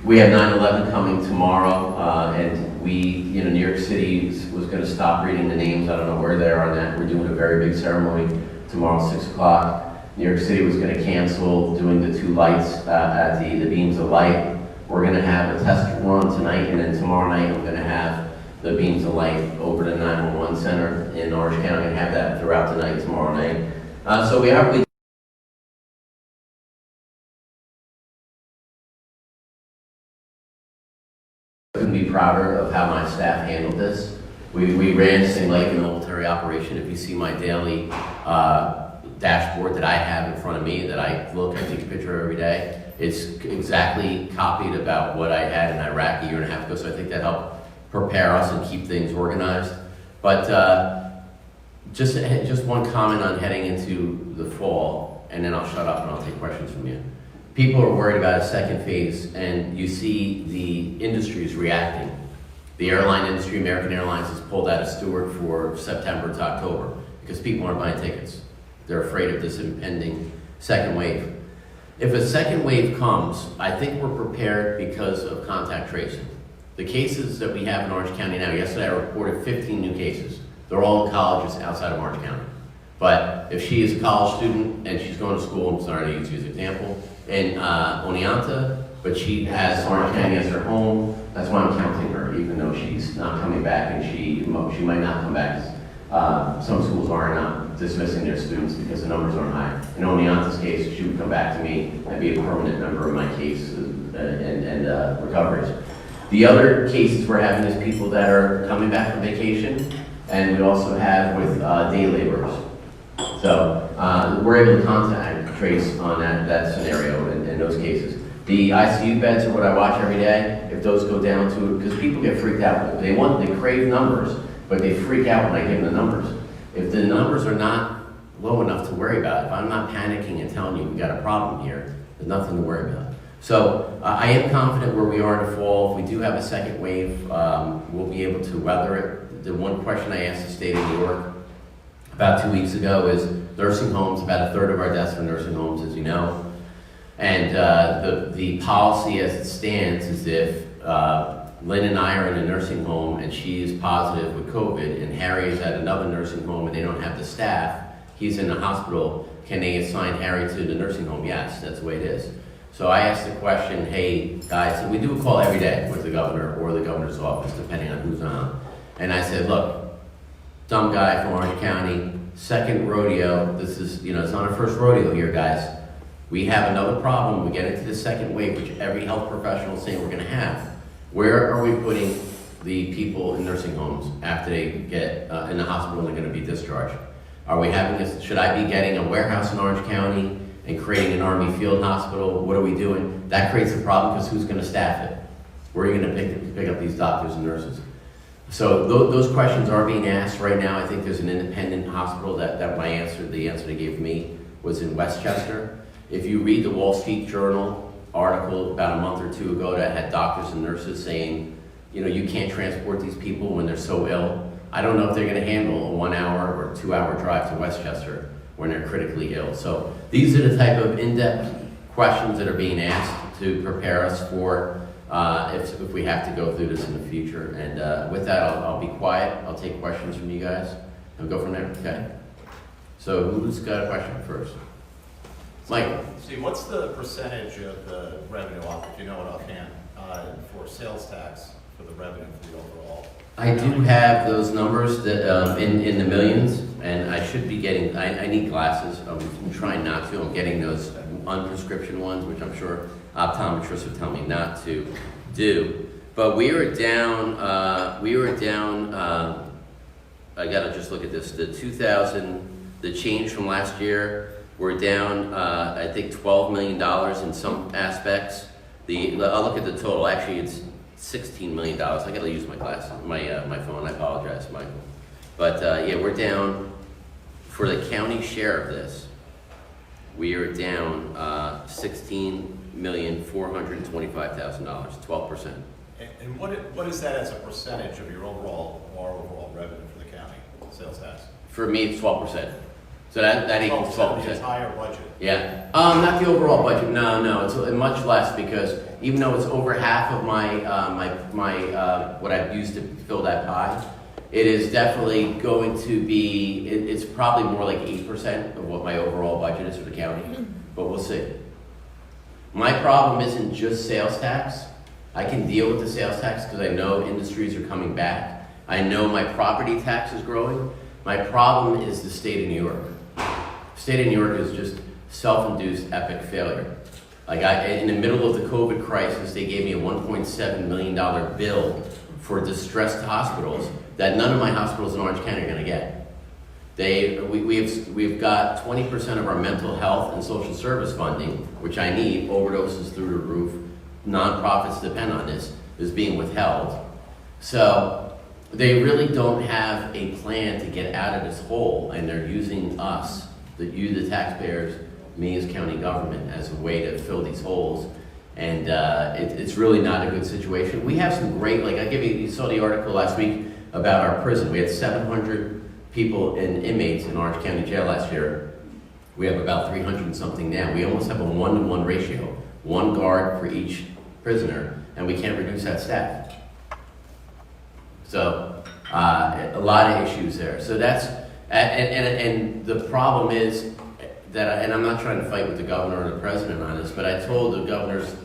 We have 9/11 coming tomorrow, and New York City was going to stop reading the names. I don't know where they are on that. We're doing a very big ceremony tomorrow, 6 o'clock. New York City was going to cancel doing the 2 lights at the beams of light. We're going to have a test run tonight, and then tomorrow night we're going to have the beams of light over the 911 center in Orange County and have that throughout the night tomorrow night. So we couldn't be prouder of how my staff handled this. We ran this thing like a military operation. If you see my daily dashboard that I have in front of me that I look and take a picture of every day. It's exactly copied about what I had in Iraq a year and a half ago, so I think that helped prepare us and keep things organized. But just one comment on heading into the fall, and then I'll shut up and I'll take questions from you. People are worried about a second phase, and you see the industries reacting. The airline industry, American Airlines, has pulled out of Stewart for September to October because people aren't buying tickets. They're afraid of this impending second wave. If a second wave comes, I think we're prepared because of contact tracing. The cases that we have in Orange County now, yesterday I reported 15 new cases. They're all in colleges outside of Orange County. But if she is a college student and she's going to school, I'm sorry to use this example, in Oneonta, but she has Orange County as her home, that's why I'm counting her, even though she's not coming back and she might not come back. Some schools are not dismissing their students because the numbers aren't high. In Oneonta's case, she would come back to me and be a permanent member of my case and recoveries. The other cases we're having is people that are coming back from vacation, and we also have with day laborers. So we're able to contact trace on that scenario in those cases. The ICU beds are what I watch every day. If those go down to, because people get freaked out. They crave numbers, but they freak out when I give them the numbers. If the numbers are not low enough to worry about, if I'm not panicking and telling you we got a problem here, there's nothing to worry about. So I am confident where we are in the fall. If we do have a second wave, we'll be able to weather it. The one question I asked the state of New York about 2 weeks ago is nursing homes. About a third of our deaths are nursing homes, as you know. And the policy as it stands is if Lynn and I are in a nursing home and she is positive with COVID and Harry is at another nursing home and they don't have the staff, he's in the hospital, can they assign Harry to the nursing home? Yes, that's the way it is. So I asked the question, hey guys, and we do a call every day with the governor or the governor's office, depending on who's on. And I said, look, dumb guy from Orange County, second rodeo, this is, it's not our first rodeo here, guys. We have another problem. We get into the second wave, which every health professional is saying we're going to have. Where are we putting the people in nursing homes after they get in the hospital and they're going to be discharged? Are we having this? Should I be getting a warehouse in Orange County and creating an Army field hospital? What are we doing? That creates a problem because who's going to staff it? Where are you going to pick up these doctors and nurses? So those questions are being asked right now. I think there's an independent hospital that the answer they gave me was in Westchester. If you read the Wall Street Journal article about a month or two ago that had doctors and nurses saying, you can't transport these people when they're so ill. I don't know if they're going to handle a 1 hour or 2 hour drive to Westchester when they're critically ill. So these are the type of in-depth questions that are being asked to prepare us for if we have to go through this in the future. And with that, I'll be quiet. I'll take questions from you guys and go from there. Okay. So who's got a question first? Michael. See, what's the percentage of the revenue off, if you know it offhand, for sales tax for the revenue for the overall? I do have those numbers that in the millions, and I should be getting. I need glasses. I'm trying not to. I'm getting those unprescription ones, which I'm sure optometrists would tell me not to do. But we were down. I gotta just look at this. The change from last year. We're down, I think, $12 million in some aspects. I'll look at the total. Actually, it's $16 million. I got to use my glasses, my phone. I apologize, Michael. But yeah, we're down for the county share of this. We are down $16,425,000, 12%. And what is that as a percentage of your overall revenue for the county sales tax? For me, it's 12%. So that equals 12%. The entire budget? Yeah. Not the overall budget. No. It's much less because even though it's over half of my what I've used to fill that pie, it is definitely going to be. It's probably more like 8% of what my overall budget is for the county. But we'll see. My problem isn't just sales tax. I can deal with the sales tax because I know industries are coming back. I know my property tax is growing. My problem is the state of New York. State of New York is just self-induced epic failure. In the middle of the COVID crisis, they gave me a $1.7 million bill for distressed hospitals that none of my hospitals in Orange County are going to get. We've got 20% of our mental health and social service funding, which I need, overdoses through the roof, nonprofits depend on this, is being withheld. So they really don't have a plan to get out of this hole, and they're using us, the taxpayers, me as county government, as a way to fill these holes. And it's really not a good situation. We have some great, like you saw the article last week about our prison. We had 700 people and inmates in Orange County Jail last year. We have about 300 and something now. We almost have a 1-to-1 ratio, one guard for each prisoner, and we can't reduce that staff. So a lot of issues there. So that's, and the problem is that, and I'm not trying to fight with the governor or the president on this, but I told the governor's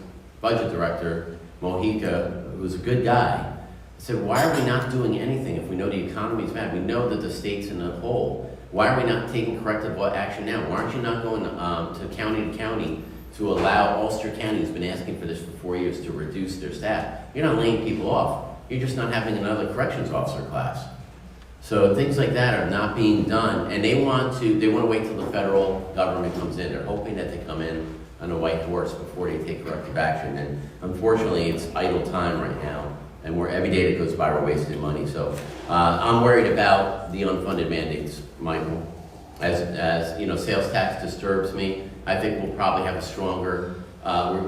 budget director, Mojica, who's a good guy, I said, why are we not doing anything if we know the economy is bad? We know that the state's in a hole. Why are we not taking corrective action now? Why aren't you not going to county to allow Ulster County, who's been asking for this for 4 years, to reduce their staff? You're not laying people off. You're just not having another corrections officer class. So things like that are not being done, and they want to wait till the federal government comes in. They're hoping that they come in on a white horse before they take corrective action. And unfortunately, it's idle time right now. And every day that goes by, we're wasting money. So I'm worried about the unfunded mandates, Michael. As you know, sales tax disturbs me. I think we'll probably have a stronger,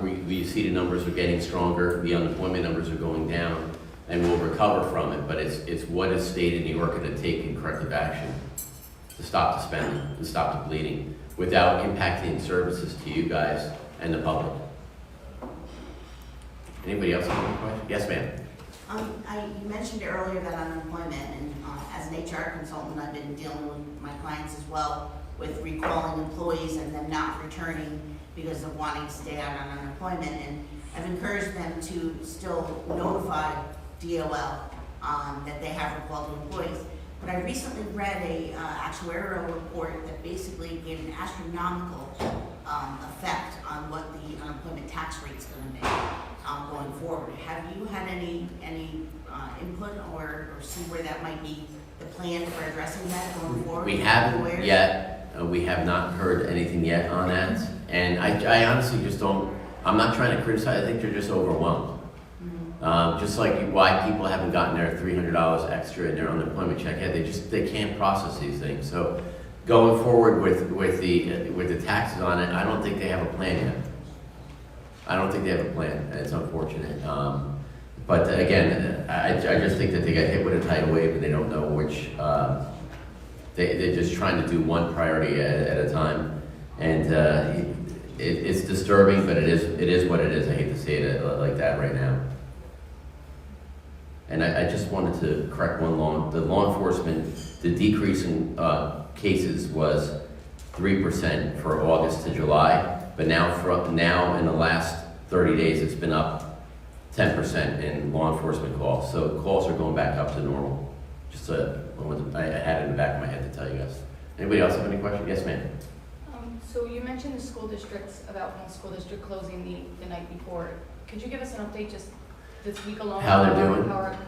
we see the numbers are getting stronger, the unemployment numbers are going down, and we'll recover from it. But it's what is state in New York going to take in corrective action to stop the spending, to stop the bleeding, without impacting services to you guys and the public. Anybody else have any questions? Yes, ma'am. You mentioned earlier that unemployment, and as an HR consultant, I've been dealing with my clients as well with recalling employees and them not returning because of wanting to stay out on unemployment. And I've encouraged them to still notify DOL that they have recalled employees. But I recently read a actuarial report that basically gave an astronomical effect on what the unemployment tax rate is going to be. Going forward, have you had any input or see where that might be the plan for addressing that going forward? We haven't yet. We have not heard anything yet on that. And I honestly just don't, I'm not trying to criticize, I think they're just overwhelmed. Just like why people haven't gotten their $300 extra in their unemployment check yet, they can't process these things. So going forward with the taxes on it, I don't think they have a plan yet. I don't think they have a plan. It's unfortunate. But again, I just think that they got hit with a tidal wave and they don't know which, they're just trying to do one priority at a time. And it's disturbing, but it is what it is. I hate to say it like that right now. And I just wanted to correct the law enforcement, the decrease in cases was 3% for August to July. But now in the last 30 days, it's been up 10% in law enforcement calls. So calls are going back up to normal. Just I had it in the back of my head to tell you guys. Anybody else have any questions? Yes, ma'am. So you mentioned the school districts, about one school district closing the night before. Could you give us an update just this week alone? How they're doing?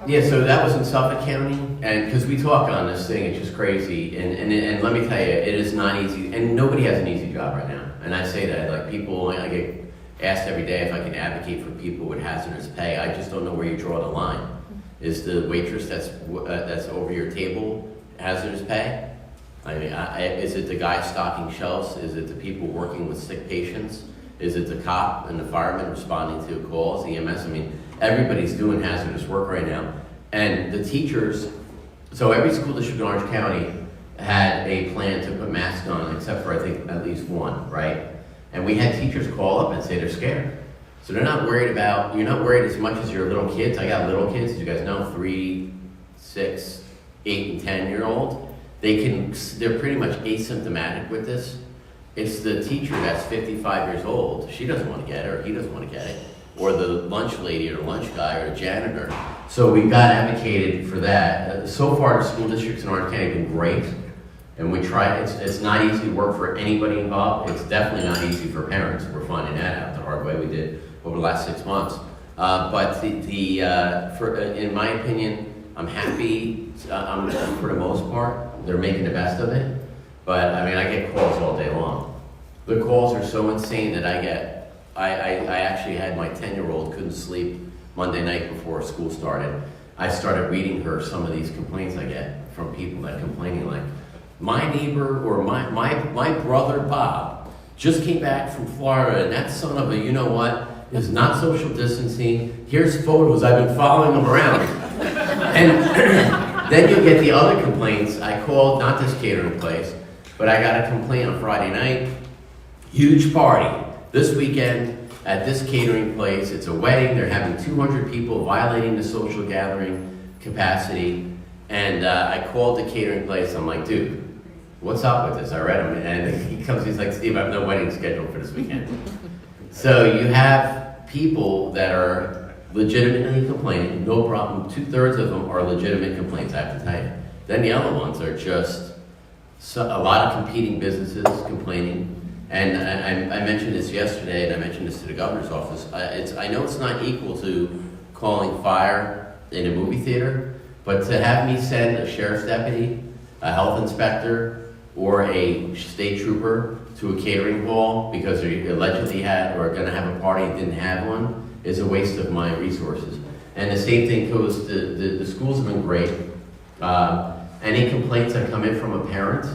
Yeah, so that was in Suffolk County, and because we talk on this thing, it's just crazy. And let me tell you, it is not easy, and nobody has an easy job right now. And I say that, like people, I get asked every day if I can advocate for people with hazardous pay. I just don't know where you draw the line. Is the waitress that's over your table hazardous pay? I mean, is it the guy stocking shelves? Is it the people working with sick patients? Is it the cop and the fireman responding to calls, EMS? I mean, everybody's doing hazardous work right now. And the teachers, so every school district in Orange County had a plan to put masks on, except for I think at least one, right? And we had teachers call up and say they're scared. So they're not worried about, you're not worried as much as your little kids. I got little kids, as you guys know, 3, 6, 8, and 10-year-old. They're pretty much asymptomatic with this. It's the teacher that's 55 years old. She doesn't want to get it, or he doesn't want to get it. Or the lunch lady, or lunch guy, or janitor. So we got advocated for that. So far, the school districts in Orange County have been great. And we try, it's not easy to work for anybody involved. It's definitely not easy for parents. We're finding that out the hard way. We did over the last 6 months. But in my opinion, I'm happy for the most part they're making the best of it. But, I mean, I get calls all day long. The calls are so insane that I actually had my 10-year-old couldn't sleep Monday night before school started. I started reading her some of these complaints I get from people that complaining like, my neighbor or my brother Bob just came back from Florida and that son of a you-know-what is not social distancing. Here's photos, I've been following him around. And then you'll get the other complaints. I called, not this catering place, but I got a complaint on Friday night. Huge party this weekend at this catering place. It's a wedding. They're having 200 people violating the social gathering capacity. And I called the catering place. I'm like, dude, what's up with this? I read him. And he comes, he's like, Steve, I have no wedding scheduled for this weekend. So you have people that are legitimately complaining, no problem. 2/3 of them are legitimate complaints, I have to tell you. Then the other ones are just a lot of competing businesses complaining. And I mentioned this yesterday, and I mentioned this to the governor's office. I know it's not equal to calling fire in a movie theater, but to have me send a sheriff's deputy, a health inspector, or a state trooper to a catering hall because they allegedly had or are going to have a party and didn't have one is a waste of my resources. And the same thing goes to the schools have been great. Any complaints that come in from a parent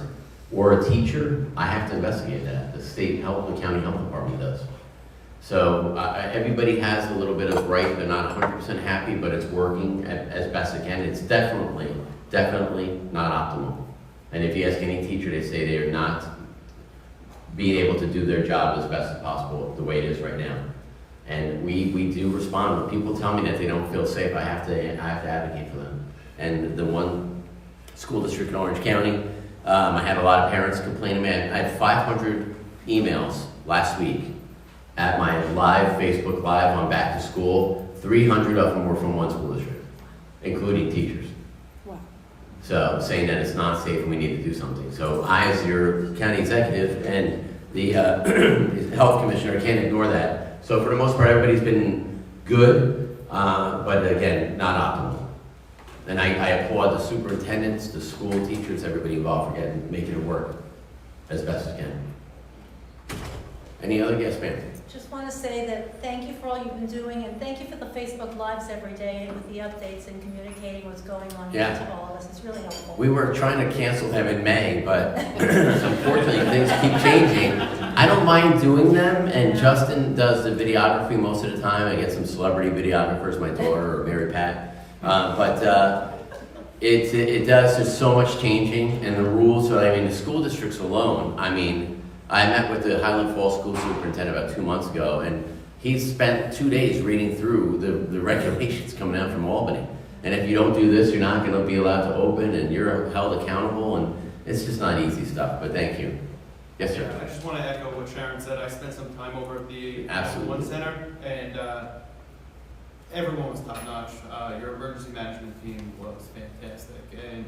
or a teacher, I have to investigate that. The state health, the county health department does. So everybody has a little bit of right. They're not 100% happy, but it's working as best it can. It's definitely not optimal. And if you ask any teacher, they say they are not being able to do their job as best as possible the way it is right now. And we do respond. When people tell me that they don't feel safe, I have to advocate for them. And the one school district in Orange County, I had a lot of parents complaining. I had 500 emails last week at my live Facebook Live on back to school. 300 of them were from one school district, including teachers. Wow. So saying that it's not safe and we need to do something. So I, as your county executive and the health commissioner, can't ignore that. So for the most part, everybody's been good, but again, not optimal. And I applaud the superintendents, the school teachers, everybody involved for making it work as best as can. Any other guests, ma'am? Just want to say that thank you for all you've been doing, and thank you for the Facebook Lives every day with the updates and communicating what's going on Yeah. to all of us. It's really helpful. We were trying to cancel them in May, but unfortunately things keep changing. I don't mind doing them, and Justin does the videography most of the time. I get some celebrity videographers, my daughter or Mary Pat. But it does, there's so much changing, and the rules, so I mean, the school districts alone, I mean, I met with the Highland Falls school superintendent about 2 months ago, and he spent 2 days reading through the regulations coming out from Albany. And if you don't do this, you're not gonna be allowed to open, and you're held accountable, and it's just not easy stuff, but thank you. Yes, sir. I just want to echo what Sharon said. I spent some time over at the Absolutely. One Center, and everyone was top notch. Your emergency management team was fantastic, and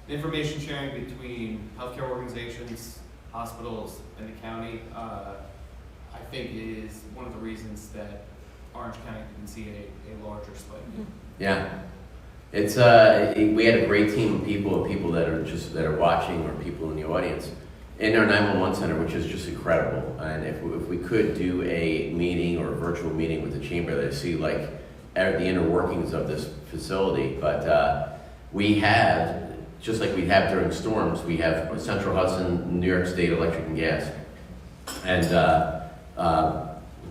the information sharing between healthcare organizations, hospitals, and the county, I think is one of the reasons that Orange County didn't see a larger spike. Yeah. It's, we had a great team of people and people that are watching or people in the audience in our 911 center, which is just incredible. And if we could do a meeting or a virtual meeting with the chamber to see like the inner workings of this facility, but we have, just like we have during storms, we have Central Hudson, New York State Electric and Gas, and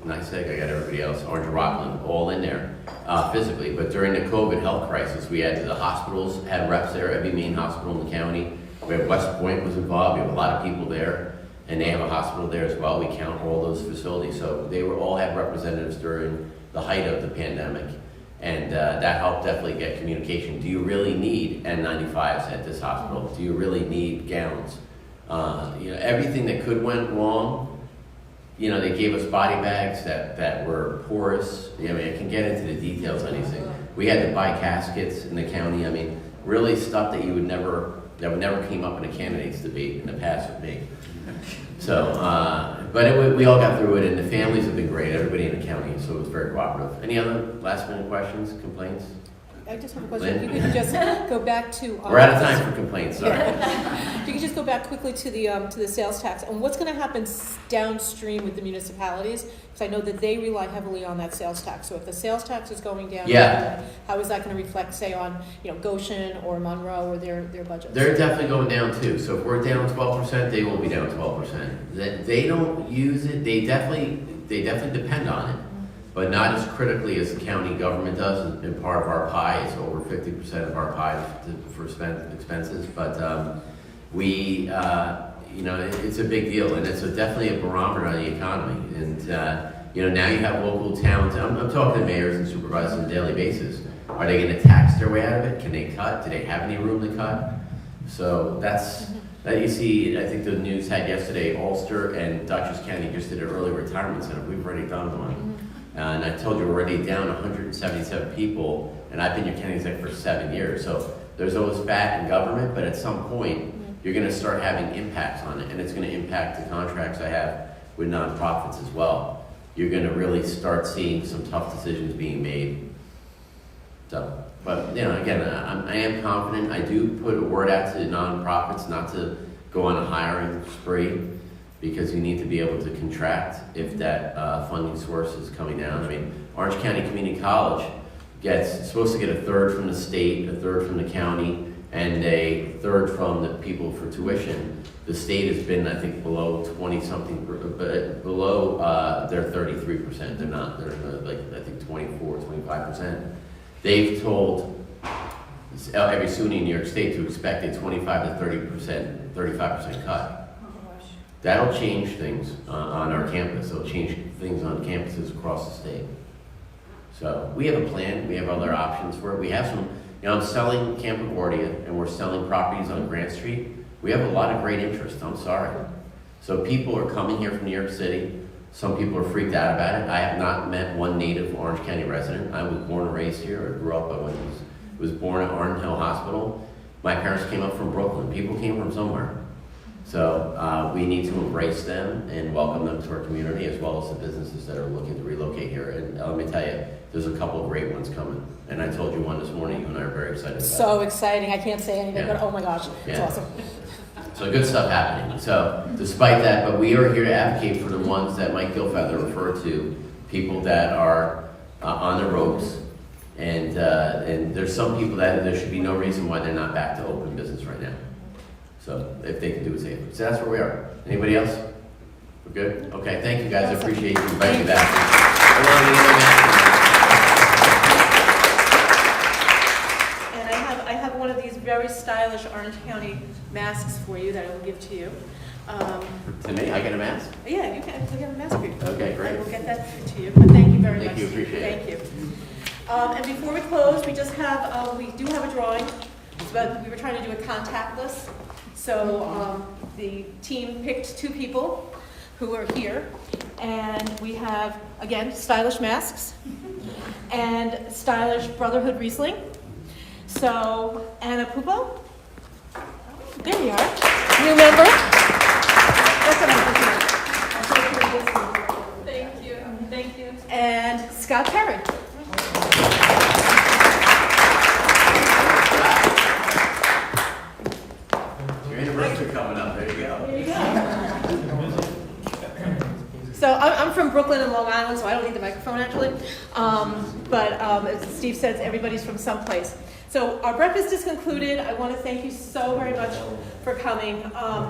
NYSEG, I got everybody else, Orange and Rockland, all in there physically. But during the COVID health crisis, we had the hospitals, had reps there, every main hospital in the county. We have West Point was involved, we have a lot of people there, and they have a hospital there as well. We count all those facilities. So they were all had representatives during the height of the pandemic. And that helped definitely get communication. Do you really need N95s at this hospital? Do you really need gowns? Everything that could went wrong, they gave us body bags that were porous. I can get into the details on these things. We had to buy caskets in the county. Really stuff that would never came up in a candidates debate in the past with me. So, but we all got through it, and the families have been great, everybody in the county, so it was very cooperative. Any other last minute questions, complaints? I just have a question. If you could just go back to. We're out of time for complaints, sorry. If you could just go back quickly to the sales tax, and what's going to happen downstream with the municipalities? Because I know that they rely heavily on that sales tax. So if the sales tax is going down, Yeah. how is that going to reflect, say, on Goshen or Monroe or their budgets? They're definitely going down too. So if we're down 12%, they will be down 12%. They don't use it. They definitely depend on it, but not as critically as the county government does. And part of our pie is over 50% of our pie for expenses. But it's a big deal, and it's definitely a barometer on the economy. And now you have local towns. I'm talking to mayors and supervisors on a daily basis. Are they going to tax their way out of it? Can they cut? Do they have any room to cut? So that you see. I think the news had yesterday. Ulster and Dutchess County just did an early retirement center. We've already done one, and I told you we're already down 177 people. And I've been your county exec for 7 years. So there's always fat in government, but at some point you're going to start having impacts on it, and it's going to impact the contracts I have with nonprofits as well. You're going to really start seeing some tough decisions being made. So, but again, I am confident. I do put a word out to nonprofits not to go on a hiring spree, because you need to be able to contract if that funding source is coming down. I mean, Orange County Community College is supposed to get a third from the state, a third from the county, and a third from the people for tuition. The state has been, I think, below 20-something, below their 33%. They're not, they're like, I think 24, 25%. They've told every SUNY in New York State to expect a 25 to 30%, 35% cut. That'll change things on our campus. It'll change things on campuses across the state. So we have a plan. We have other options for it. We have some, I'm selling Camp LaGuardia, and we're selling properties on Grant Street. We have a lot of great interest. I'm sorry. So people are coming here from New York City. Some people are freaked out about it. I have not met one native Orange County resident. I was born and raised here. I grew up. I was born at Arden Hill Hospital. My parents came up from Brooklyn. People came from somewhere. So we need to embrace them and welcome them to our community, as well as the businesses that are looking to relocate here. And let me tell you, there's a couple of great ones coming. And I told you one this morning. You and I are very excited about it. So exciting. I can't say anything, but oh my gosh, it's awesome. So good stuff happening. So despite that, but we are here to advocate for the ones that Mike Gilfeather referred to, people that are on the ropes. And there's some people that there should be no reason why they're not back to open business right now. So if they can do it safely. So that's where we are. Anybody else? We're good? Okay, thank you guys. I appreciate you inviting me back. And I have one of these very stylish Orange County masks for you that I will give to you. To me, I get a mask? Yeah, you can. We'll get a mask for you. Okay, great. I will get that to you. But thank you very much. Thank you, appreciate it. it. Thank you. And before we close, we just have, we do have a drawing. But we were trying to do a contactless. So the team picked 2 people who are here. And we have, again, stylish masks and stylish Brotherhood Riesling. So, Anna Pupo. There you are. Remember? That's what I'm looking at. Thank you. Thank you. And Scott Perry. Your anniversary coming up. There you go. There you go. So I'm from Brooklyn and Long Island, so I don't need the microphone actually. But as Steve says, everybody's from someplace. So our breakfast is concluded. I want to thank you so very much for coming.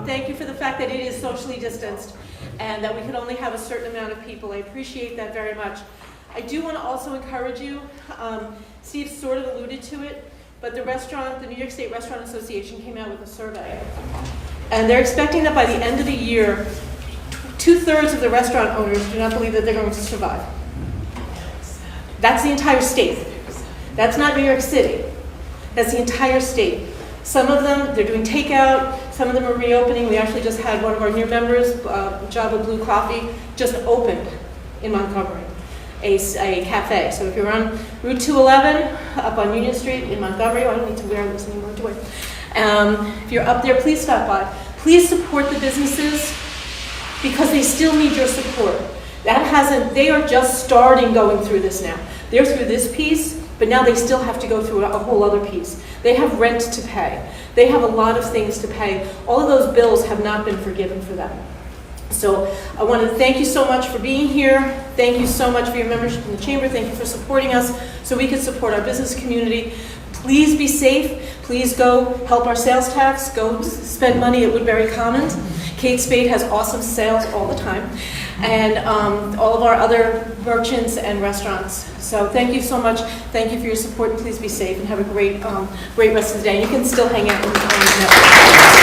Thank you for the fact that it is socially distanced and that we can only have a certain amount of people. I appreciate that very much. I do want to also encourage you, Steve sort of alluded to it, but the New York State Restaurant Association came out with a survey. And they're expecting that by the end of the year, 2/3 of the restaurant owners do not believe that they're going to survive. That's the entire state. That's not New York City. That's the entire state. Some of them, they're doing takeout. Some of them are reopening. We actually just had one of our new members, Java Blue Coffee, just opened in Montgomery, a cafe. So if you're on Route 211, up on Union Street in Montgomery, I don't need to wear this anymore, do I? If you're up there, please stop by. Please support the businesses because they still need your support. They are just starting going through this now. They're through this piece, but but now they still have to go through a whole other piece. They have rent to pay. They have a lot of things to pay. All of those bills have not been forgiven for them. So I want to thank you so much for being here. Thank you so much for your membership in the chamber. Thank you for supporting us so we can support our business community. Please be safe. Please go help our sales tax. Go spend money at Woodbury Commons. Kate Spade has awesome sales all the time. And all of our other merchants and restaurants. So thank you so much. Thank you for your support, and please be safe and have a great rest of the day. You can still hang out with